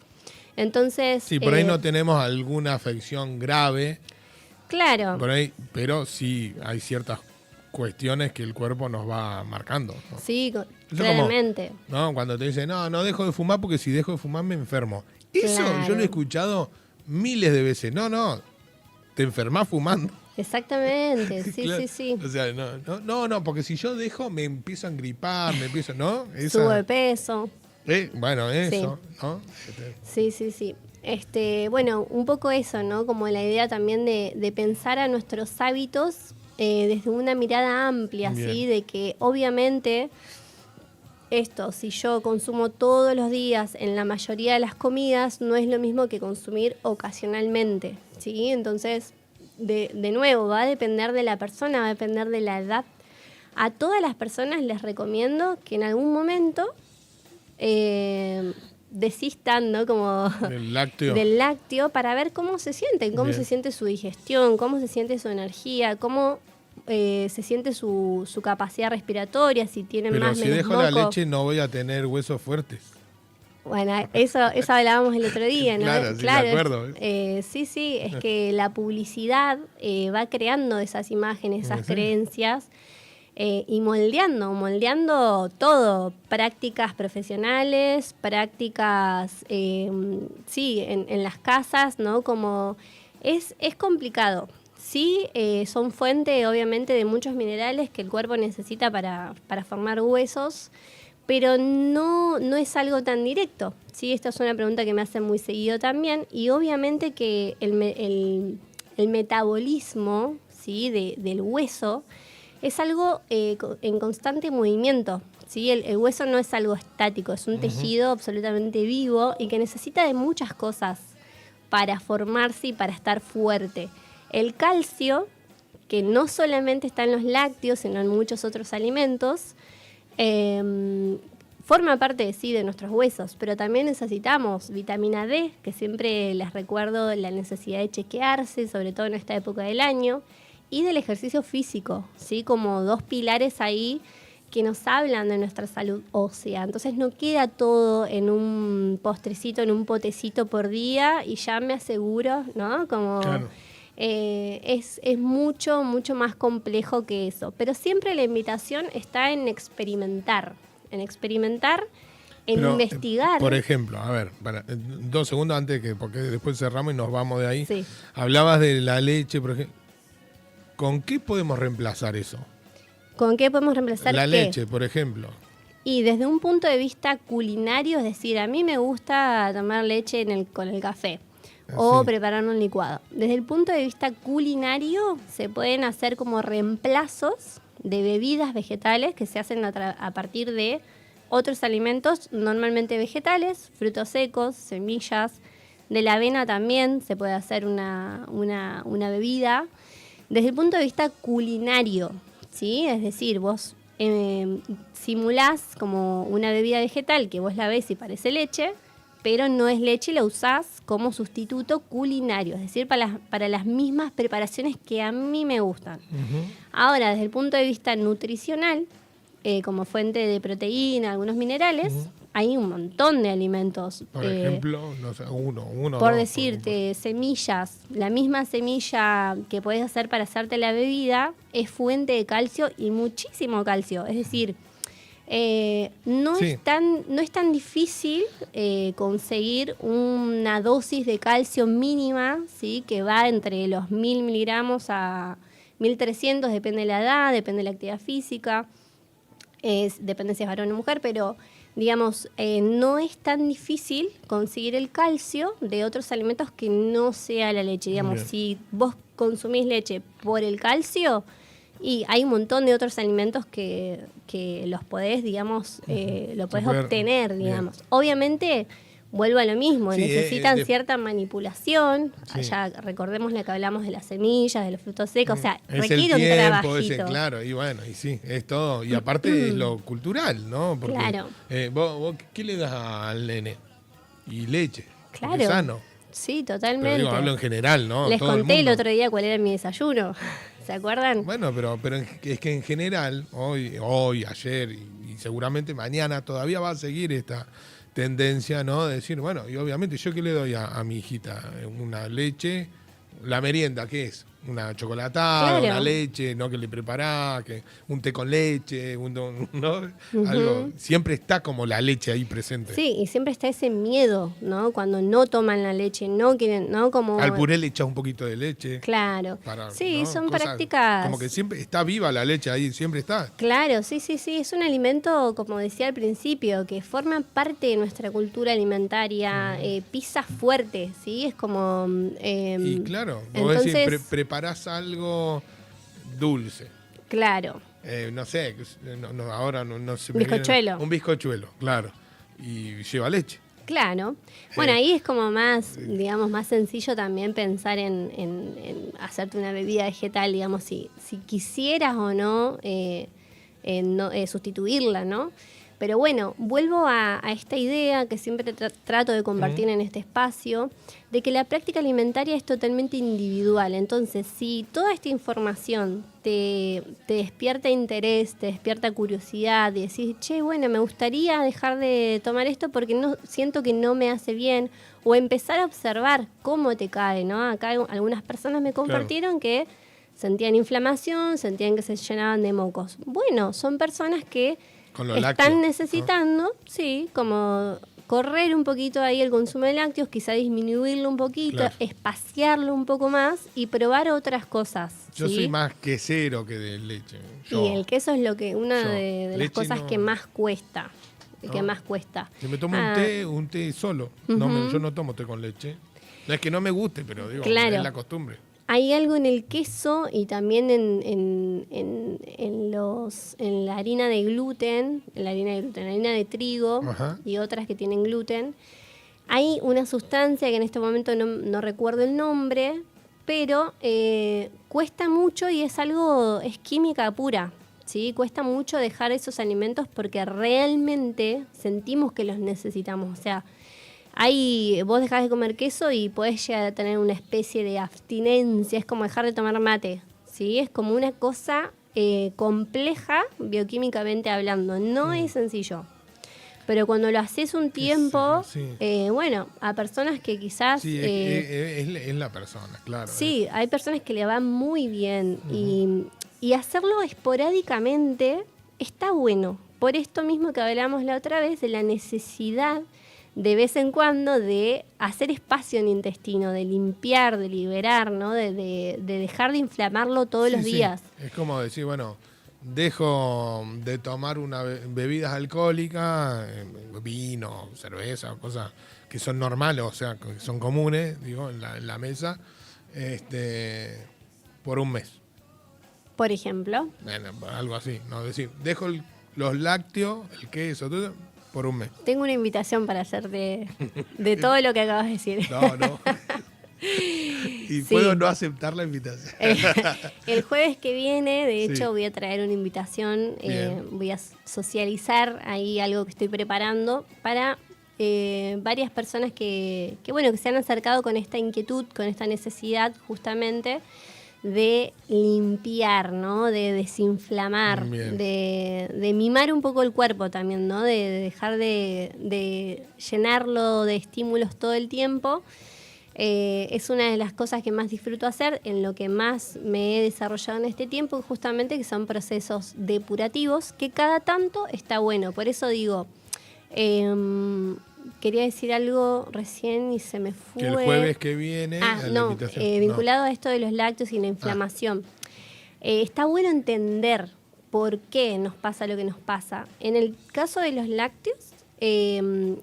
Entonces, sí, por ahí no tenemos alguna afección grave. Claro. Por ahí, pero sí hay ciertas cuestiones que el cuerpo nos va marcando, ¿no? Sí, claramente. Como, ¿no? Cuando te dicen, no dejo de fumar porque si dejo de fumar me enfermo. Eso yo lo he escuchado miles de veces. No, te enfermas fumando. Exactamente, sí, claro. Sí. O sea, no, porque si yo dejo me empiezo a engripar, ¿no? Subo de peso. Bueno, eso, sí. ¿No? Sí. Bueno, un poco eso, ¿no? Como la idea también de pensar a nuestros hábitos desde una mirada amplia, bien. ¿Sí? De que obviamente si yo consumo todos los días en la mayoría de las comidas, no es lo mismo que consumir ocasionalmente, ¿sí? Entonces, de nuevo, va a depender de la persona, va a depender de la edad. A todas las personas les recomiendo que en algún momento desistan, ¿no? Como del lácteo para ver cómo se sienten, cómo se siente su digestión, cómo se siente su energía, cómo se siente su capacidad respiratoria, si tienen pero más o menos menos moco. Pero si dejo la leche no voy a tener huesos fuertes. Bueno, eso hablábamos el otro día, ¿no? Claro, sí, de acuerdo. Sí, es que la publicidad va creando esas imágenes, esas creencias y moldeando todo, prácticas profesionales, prácticas, en las casas, ¿no? Como es complicado. Sí, son fuente, obviamente, de muchos minerales que el cuerpo necesita para formar huesos, pero no es algo tan directo. ¿Sí? Esta es una pregunta que me hacen muy seguido también, y obviamente que el metabolismo, ¿sí? del hueso es algo en constante movimiento. ¿Sí? El hueso no es algo estático, es un tejido absolutamente vivo y que necesita de muchas cosas para formarse y para estar fuerte. El calcio, que no solamente está en los lácteos, sino en muchos otros alimentos, forma parte de nuestros huesos, pero también necesitamos vitamina D, que siempre les recuerdo la necesidad de chequearse, sobre todo en esta época del año, y del ejercicio físico, ¿sí? Como dos pilares ahí que nos hablan de nuestra salud ósea. Entonces no queda todo en un postrecito, en un potecito por día y ya me aseguro, ¿no? Como claro. Es mucho más complejo que eso. Pero siempre la invitación está en experimentar, en investigar. Por ejemplo, a ver, 2 segundos antes, porque después cerramos y nos vamos de ahí. Sí. Hablabas de la leche, por ejemplo. ¿Con qué podemos reemplazar eso? ¿Con qué podemos reemplazar la leche, por ejemplo? Y desde un punto de vista culinario, es decir, a mí me gusta tomar leche con el café o preparar un licuado. Desde el punto de vista culinario, se pueden hacer como reemplazos de bebidas vegetales que se hacen a partir de otros alimentos, normalmente vegetales, frutos secos, semillas. De la avena también se puede hacer una bebida. Desde el punto de vista culinario, ¿sí? Es decir, vos simulás como una bebida vegetal que vos la ves y parece leche, pero no es leche y la usás como sustituto culinario, es decir, para las mismas preparaciones que a mí me gustan. Ahora, desde el punto de vista nutricional, como fuente de proteína, algunos minerales, hay un montón de alimentos. Por ejemplo, no sé, uno por dos, decirte, semillas, la misma semilla que puedes hacer para hacerte la bebida es fuente de calcio y muchísimo calcio. Es decir, no Sí. es tan difícil conseguir una dosis de calcio mínima, ¿sí? Que va entre los 1000 miligramos a 1300, depende de la edad, depende de la actividad física, depende si es varón o mujer, pero digamos, no es tan difícil conseguir el calcio de otros alimentos que no sea la leche. Digamos, Bien. si vos consumís leche por el calcio, y hay un montón de otros alimentos que los podés, digamos, lo podés obtener, digamos. Bien. Obviamente, vuelvo a lo mismo, Sí, necesitan cierta manipulación. Sí. Ya recordemos la que hablamos de las semillas, de los frutos secos, o sea, Es requiere el un tiempo, trabajito. claro, y bueno, y sí, es todo. Y aparte es lo cultural, ¿no? Porque, Claro. vos, ¿qué le das al nene? Y leche. porque Claro. es sano. Sí, Pero totalmente. digo, hablo en general, ¿no? Les Todo conté el mundo. otro día cuál era mi desayuno. ¿Se acuerdan? Bueno, pero es que en general, hoy, ayer y seguramente mañana todavía va a seguir esta tendencia, ¿no? De decir, bueno, y obviamente yo qué le doy a mi hijita, una leche, la merienda, ¿qué es? Una chocolatada, Claro. una leche, ¿no? Que le preparás, que un té con leche, ¿no? Algo, siempre está como la leche ahí presente. Sí, y siempre está ese miedo, ¿no? Cuando no toman la leche, no quieren, ¿no? Como... Al puré le echas un poquito de leche. Claro. Sí, ¿no? son Cosas prácticas... Como que siempre está viva la leche ahí, siempre está. Claro, sí, es un alimento, como decía al principio, que forma parte de nuestra cultura alimentaria, pisa fuerte, ¿sí? Es como... Y claro, vos entonces, decís, preparás algo dulce. claro, No sé, ahora no se me viene- Bizcochuelo. Un bizcochuelo, claro. Y lleva leche. claro. Bueno, ahí es como más, digamos, más sencillo también pensar en hacerte una bebida vegetal, digamos, si quisieras o no, sustituirla, ¿no? Pero bueno, vuelvo a esta idea que siempre trato de compartir en este espacio, de que la práctica alimentaria es totalmente individual. Entonces, si toda esta información te despierta interés, te despierta curiosidad, y decís, che, bueno, me gustaría dejar de tomar esto porque no siento que no me hace bien, o empezar a observar cómo te cae, ¿no? Acá algunas personas me compartieron que sentían inflamación, sentían que se llenaban de mocos. Bueno, son personas que Con lo están lácteo, necesitando, sí, como correr un poquito ahí el consumo de lácteos, quizá disminuirlo un poquito, Claro. espaciarlo un poco más y probar otras cosas. Yo ¿sí? soy más quesero que de leche. Y el queso es lo que una Yo. de las Leche cosas no. que más cuesta. Que No. más cuesta. Si me tomo un té solo. Yo no tomo té con leche. No es que no me guste, pero digo, Claro. es la costumbre. Hay algo en el queso y también en la harina de gluten, la harina de trigo Ajá. y otras que tienen gluten. Hay una sustancia que en este momento no recuerdo el nombre, pero cuesta mucho y es química pura. ¿Sí? Cuesta mucho dejar esos alimentos porque realmente sentimos que los necesitamos. O sea, vos dejás de comer queso y podés llegar a tener una especie de abstinencia, es como dejar de tomar mate, ¿sí? Es como una cosa compleja bioquímicamente hablando, no es sencillo. Pero cuando lo haces un tiempo, Sí. bueno, a personas que quizás... Sí, es la persona, claro. Sí, hay personas que le van muy bien y hacerlo esporádicamente está bueno. Por esto mismo que hablamos la otra vez, de la necesidad de vez en cuando de hacer espacio en el intestino, de limpiar, de liberar, ¿no? De dejar de inflamarlo todos los días. Es como decir, bueno, dejo de tomar bebidas alcohólicas, vino, cerveza, cosas que son normales, o sea, que son comunes, digo, en la mesa, por un mes. Por ejemplo. Bueno, algo así, ¿no? Es decir, dejo los lácteos, el queso, todo, por un mes. Tengo una invitación para hacerte de todo lo que acabas de decir. No. Y Sí. puedo no aceptar la invitación. El jueves que viene, de hecho, Sí. voy a traer una invitación, Bien. voy a socializar ahí algo que estoy preparando para varias personas que se han acercado con esta inquietud, con esta necesidad justamente de limpiar, ¿no? De desinflamar, de mimar un poco el cuerpo también, ¿no? De dejar de llenarlo de estímulos todo el tiempo. Es una de las cosas que más disfruto hacer, en lo que más me he desarrollado en este tiempo, justamente que son procesos depurativos, que cada tanto está bueno. Por eso digo, quería decir algo recién y se me fue. Que el jueves que viene... vinculado a esto de los lácteos y la inflamación. Está bueno entender por qué nos pasa lo que nos pasa. En el caso de los lácteos,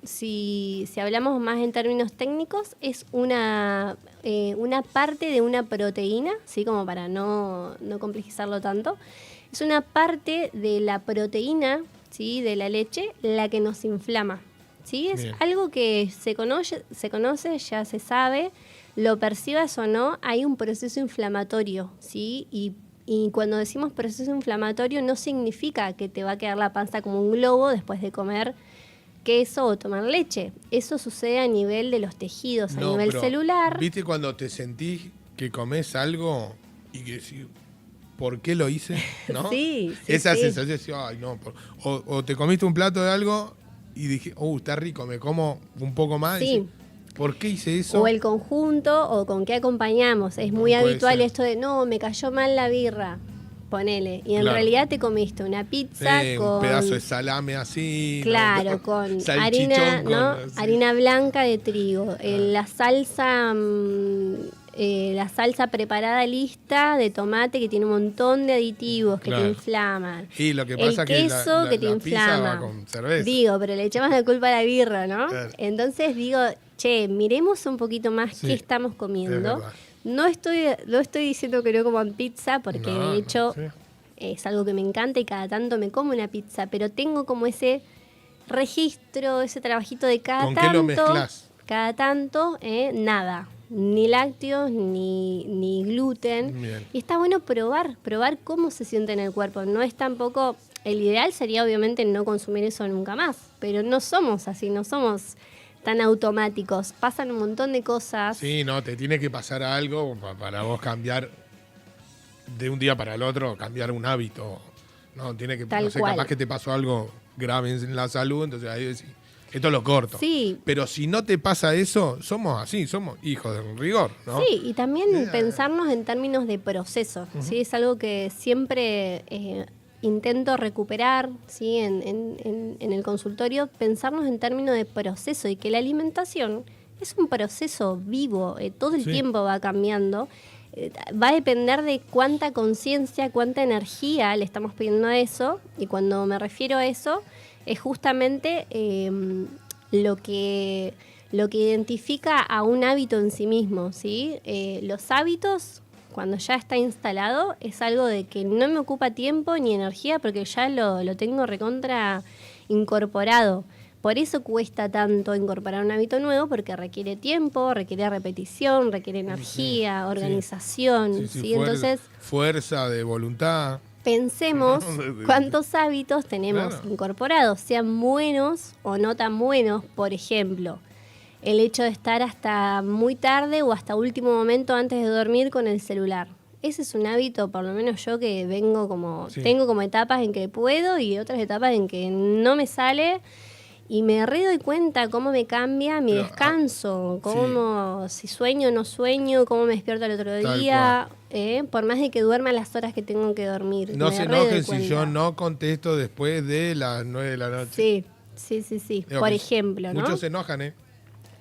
si hablamos más en términos técnicos, es una parte de una proteína, ¿sí? Como para no complejizarlo tanto. Es una parte de la proteína, ¿sí? De la leche, la que nos inflama. ¿Sí? Es algo que se conoce, ya se sabe, lo percibas o no, hay un proceso inflamatorio, ¿sí? Y cuando decimos proceso inflamatorio no significa que te va a quedar la panza como un globo después de comer queso o tomar leche. Eso sucede a nivel de los tejidos, a nivel celular. ¿Viste cuando te sentís que comes algo y que decís, ¿por qué lo hice? ¿No? Sí. Esa sensación, ay, no. O te comiste un plato de algo y dije, está rico, me como un poco más. Sí. Y dije, ¿por qué hice eso? O el conjunto, o con qué acompañamos. Es muy habitual esto de, no, me cayó mal la birra, ponele. Y en realidad te comiste una pizza con... un pedazo de salame así. Claro, ¿no? con harina, ¿no? Harina blanca de trigo. La salsa preparada lista de tomate que tiene un montón de aditivos que te inflaman. Y lo que pasa es que la te inflama. pizza va con cerveza. Digo, pero le echamos la culpa a la birra, ¿no? Claro. Entonces digo, miremos un poquito más qué estamos comiendo. No estoy diciendo que no coman pizza, porque de hecho es algo que me encanta y cada tanto me como una pizza, pero tengo como ese registro, ese trabajito de cada ¿Con tanto. qué lo mezclas? Cada tanto, nada. Ni lácteos, ni gluten. Bien. Y está bueno probar cómo se siente en el cuerpo. No es tampoco... El ideal sería obviamente no consumir eso nunca más, pero no somos así, no somos tan automáticos. Pasan un montón de cosas. Sí, no, te tiene que pasar algo para vos cambiar de un día para el otro, cambiar un hábito. No, tiene que, Tal no sé, cual. capaz que te pasó algo grave en la salud, entonces ahí decís, esto lo corto. Sí. Pero si no te pasa eso, somos así, somos hijos del rigor, ¿no? Sí, y también pensarnos en términos de proceso, ¿sí? Es algo que siempre intento recuperar, ¿sí? En el consultorio, pensarnos en términos de proceso y que la alimentación es un proceso vivo, todo el tiempo va cambiando. Va a depender de cuánta conciencia, cuánta energía le estamos pidiendo a eso, y cuando me refiero a eso es justamente lo que identifica a un hábito en sí mismo, ¿sí? Los hábitos, cuando ya está instalado, es algo de que no me ocupa tiempo ni energía porque ya lo tengo recontra incorporado. Por eso cuesta tanto incorporar un hábito nuevo, porque requiere tiempo, requiere repetición, requiere energía, organización. ¿sí? Entonces, fuerza de voluntad. Pensemos cuántos hábitos tenemos incorporados, sean buenos o no tan buenos. Por ejemplo, el hecho de estar hasta muy tarde o hasta último momento antes de dormir con el celular. Ese es un hábito, por lo menos yo, que tengo como etapas en que puedo y otras etapas en que no me sale. Y me doy cuenta cómo me cambia mi descanso, cómo si sueño o no sueño, cómo me despierto al otro día, por más de que duerma las horas que tengo que dormir. No se enojen si yo no contesto después de las 9 de la noche. Sí. Por ejemplo, ¿no? Muchos se enojan,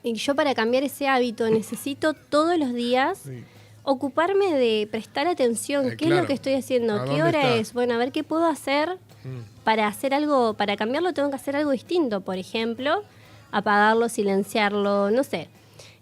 Y yo para cambiar ese hábito necesito todos los días ocuparme de prestar atención. ¿Qué es lo que estoy haciendo? ¿Qué hora es? Bueno, a ver qué puedo hacer. Para hacer algo, para cambiarlo tengo que hacer algo distinto. Por ejemplo, apagarlo, silenciarlo, no sé.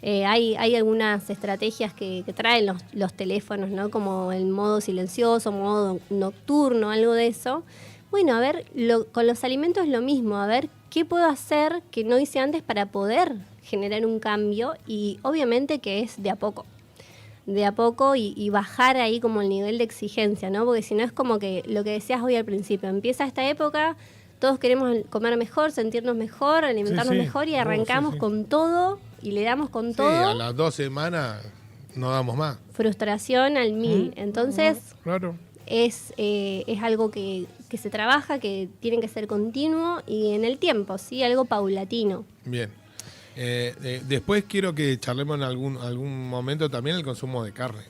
Hay algunas estrategias que traen los teléfonos, ¿no? Como el modo silencioso, modo nocturno, algo de eso. Bueno, a ver, con los alimentos es lo mismo. A ver qué puedo hacer que no hice antes para poder generar un cambio. Y obviamente que es de a poco y bajar ahí como el nivel de exigencia, ¿no? Porque si no es como que lo que decías hoy al principio, empieza esta época, todos queremos comer mejor, sentirnos mejor, alimentarnos mejor y arrancamos con todo y le damos con todo. A las 2 semanas no damos más. Frustración al mil. Entonces, Claro. es algo que se trabaja, que tiene que ser continuo y en el tiempo, ¿sí? Algo paulatino. Bien. Después quiero que charlemos en algún momento también el consumo de carne.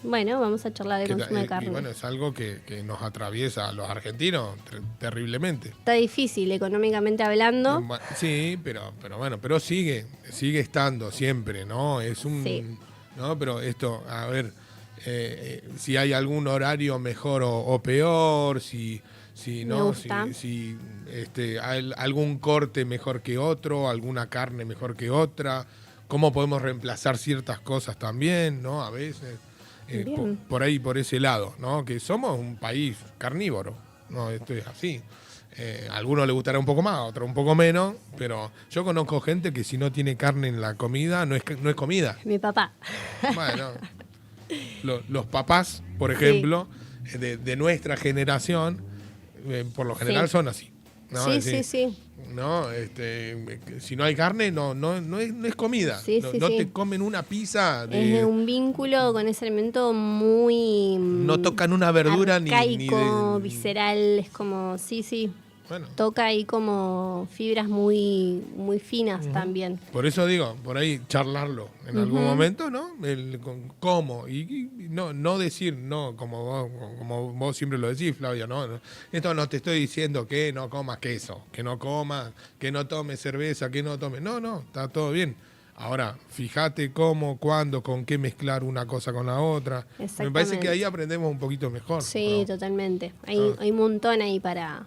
Bueno, vamos a charlar de consumo de carne. Y bueno, es algo que nos atraviesa a los argentinos terriblemente. Está difícil económicamente hablando. Sí, pero bueno, pero sigue estando siempre, ¿no? Sí. ¿no? Pero esto, a ver, si hay algún horario mejor o peor, si Me no, gusta. si hay algún corte mejor que otro, alguna carne mejor que otra, cómo podemos reemplazar ciertas cosas también, ¿no? A veces. Bien. Por ahí, por ese lado, ¿no? Que somos un país carnívoro, ¿no? Esto es así. A algunos les gustará un poco más, a otros un poco menos, pero yo conozco gente que si no tiene carne en la comida, no es comida. Mi papá. Bueno, los papás, por Sí. ejemplo, de nuestra generación, por lo general Sí. son así. ¿no? Sí, Es decir, sí. ¿no? Si no hay carne, no es comida. Sí, no sí, no sí. te comen una pizza Es de un vínculo con ese alimento muy no tocan una verdura ni arcaico, de... visceral, es como, sí, Bueno, toca ahí como fibras muy, muy finas también. por eso digo, por ahí charlarlo en algún momento, ¿no? ¿Cómo? Y no decir, no, como vos siempre lo decís, Flavia, ¿no? Esto no te estoy diciendo que no comas queso, que no comas, que no tomes cerveza, que no tomes... No, está todo bien. Ahora, fíjate cómo, cuándo, con qué mezclar una cosa con la otra. Me parece Exactamente. que ahí aprendemos un poquito mejor. Sí, ¿no? totalmente. Hay un montón ahí para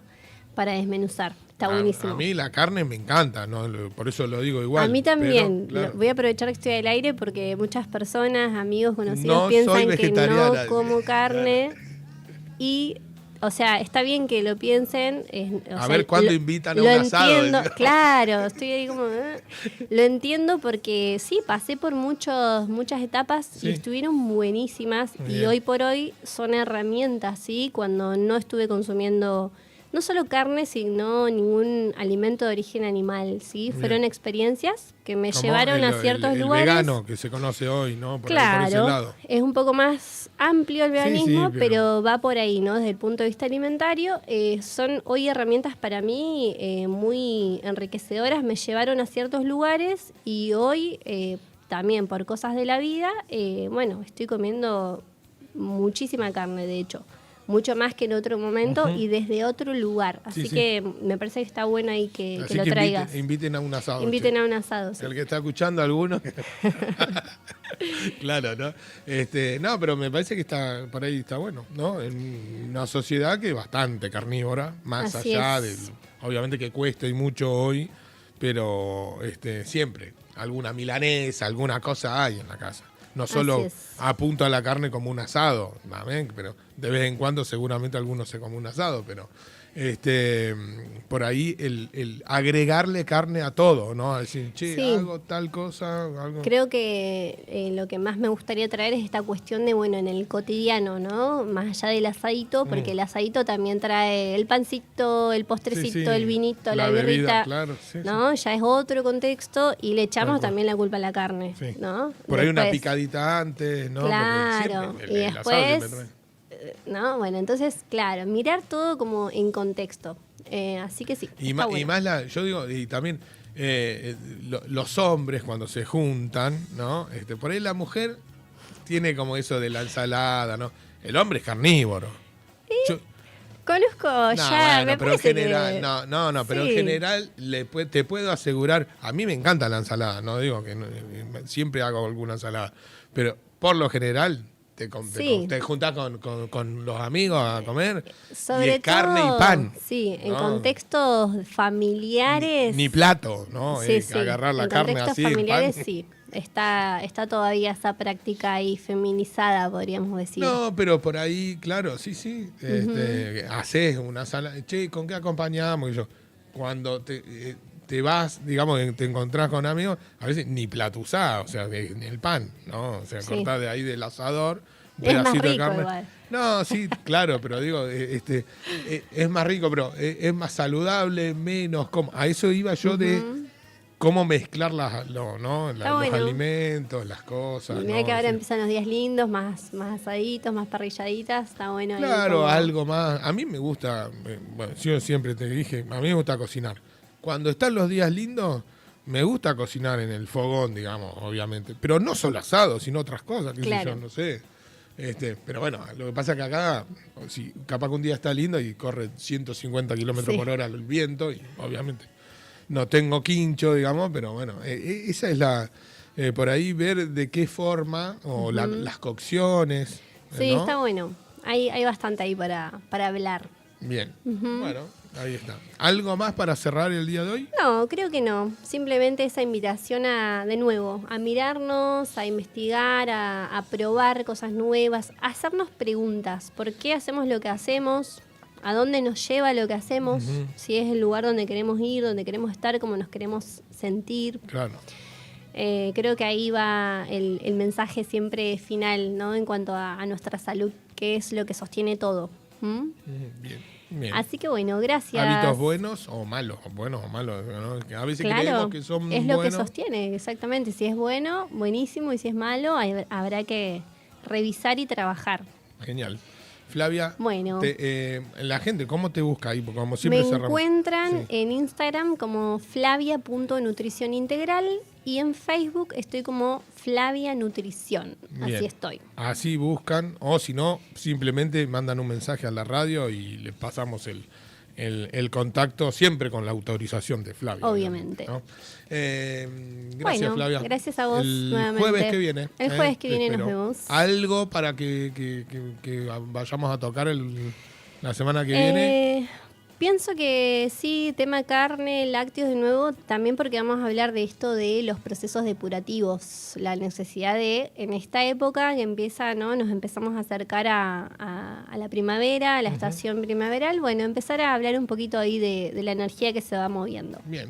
desmenuzar. Está buenísimo. A mí la carne me encanta, ¿no? Por eso lo digo igual. A mí también. pero, claro, Voy a aprovechar que estoy al aire porque muchas personas, amigos, conocidos, No soy piensan que vegetariana. no como carne. Y, o sea, está bien que lo piensen. A ver cuándo invitan a un asado. Entiendo, claro, estoy ahí como... Lo entiendo porque sí, pasé por muchas etapas Sí. y estuvieron buenísimas. Y Bien. hoy por hoy son herramientas, ¿sí? Cuando no estuve consumiendo... No solo carne, sino ningún alimento de origen animal, ¿sí? Bien. Fueron experiencias que me Como llevaron a ciertos el lugares. vegano que se conoce hoy, ¿no? Por ahí, por ese Claro, lado. es un poco más amplio el veganismo, sí, pero va por ahí, ¿no? Desde el punto de vista alimentario, son hoy herramientas para mí muy enriquecedoras, me llevaron a ciertos lugares y hoy también por cosas de la vida, bueno, estoy comiendo muchísima carne, de hecho. Mucho más que en otro momento y desde otro lugar. Así Sí. que me parece que está bueno ahí que Así lo que traigas. inviten a un asado. Inviten che. a un asado. Sí. El que está escuchando, alguno. Claro, ¿no? No, pero me parece que está por ahí está bueno, ¿no? En una sociedad que es bastante carnívora, más Así allá es. de, obviamente que cuesta y mucho hoy, pero siempre alguna milanesa, alguna cosa hay en la casa. No solo Así es. apunto a la carne como un asado, ¿amén? Pero de vez en cuando seguramente algunos se come un asado, pero por ahí el agregarle carne a todo, ¿no? Decir, che, Sí. hago tal cosa, algo... Creo que lo que más me gustaría traer es esta cuestión de, bueno, en el cotidiano, ¿no? Más allá del asadito, porque el asadito también trae el pancito, el postrecito, Sí, sí, el vinito, la bebida, birrita, claro, sí, ¿no? Ya es otro contexto y le echamos Tal cual. también la culpa a la carne, Sí. ¿no? Por ahí una Después, picadita antes, ¿no? Porque Claro, siempre y el asado siempre después, trae. ¿no? Bueno, entonces, claro, mirar todo como en contexto. Así que sí, Y está más, bueno. y más yo digo, y también los hombres cuando se juntan, ¿no? Por ahí la mujer tiene como eso de la ensalada, ¿no? El hombre es carnívoro. Yo- Conozco no, ya, bueno, me pero en parece general, que... no, pero en Sí. general te puedo asegurar, a mí me encanta la ensalada, no digo que siempre hago alguna ensalada, pero por lo general Sí. te juntás con los amigos a comer Sobre y es carne todo, y pan. Sí, en No. contextos familiares. Ni plato, ¿no? Sí, sí. Agarrar la en carne contextos así, el familiares pan. sí. Está todavía esa práctica ahí feminizada, podríamos decir. No, pero por ahí, claro, sí. Haces una sala. Che, ¿con qué acompañamos? Y yo, cuando te vas, digamos, te encontrás con amigos, a veces ni plato usás, o sea, ni el pan, ¿no? O sea, Sí. cortás de ahí del asador, un Es más pedacito de rico carne. igual. No, sí, claro, pero digo, es más rico, pero es más saludable, menos como. A eso iba yo cómo mezclar los bueno. alimentos, las cosas. Mira ¿no? que ahora Sí. empiezan los días lindos, más asaditos, más parrilladitas, está bueno. ahí Claro, como- algo más. A mí me gusta, bueno, yo siempre te dije, a mí me gusta cocinar. Cuando están los días lindos, me gusta cocinar en el fogón, digamos, obviamente. Pero no solo asado, sino otras cosas, qué sé Claro. yo, no sé. Pero bueno, lo que pasa es que acá, si capaz que un día está lindo y corre 150 kilómetros Sí. por hora el viento, y obviamente no tengo quincho, digamos, pero bueno, esa es por ahí ver de qué forma, o las cocciones. Sí, ¿no? está bueno. Hay bastante ahí para hablar. Bien, bueno, ahí está. ¿Algo más para cerrar el día de hoy? No, creo que no. Simplemente esa invitación de nuevo, a mirarnos, a investigar, a probar cosas nuevas, a hacernos preguntas. ¿Por qué hacemos lo que hacemos? ¿A dónde nos lleva lo que hacemos? Si es el lugar donde queremos ir, donde queremos estar, cómo nos queremos sentir. Claro. Creo que ahí va el mensaje siempre final, ¿no? En cuanto a nuestra salud, que es lo que sostiene todo. ¿Mm? Bien, bien. Así que bueno, gracias. Hábitos buenos o malos, buenos o malos, ¿no? Que a veces Claro, creemos que son es lo que buenos. sostiene, exactamente. Si es bueno, buenísimo, y si es malo, habrá que revisar y trabajar. Genial. Flavia, Bueno. la gente, ¿cómo te busca ahí? Porque como siempre Me cerramos. encuentran Sí. en Instagram como flavia.nutricionintegral y en Facebook estoy como Flavia Nutrición. Bien. Así estoy. Así buscan, o si no, simplemente mandan un mensaje a la radio y les pasamos el contacto, siempre con la autorización de Flavia. Obviamente. ¿no? Gracias, Bueno, Flavia. gracias a vos el nuevamente. jueves que viene. El jueves que te viene nos espero. vemos. ¿Algo para que vayamos a tocar la semana que viene? Pienso que sí, tema carne, lácteos de nuevo, también porque vamos a hablar de esto de los procesos depurativos, la necesidad de, en esta época que empieza, ¿no? Nos empezamos a acercar a la primavera, a la estación primaveral, bueno, empezar a hablar un poquito ahí de la energía que se va moviendo. Bien.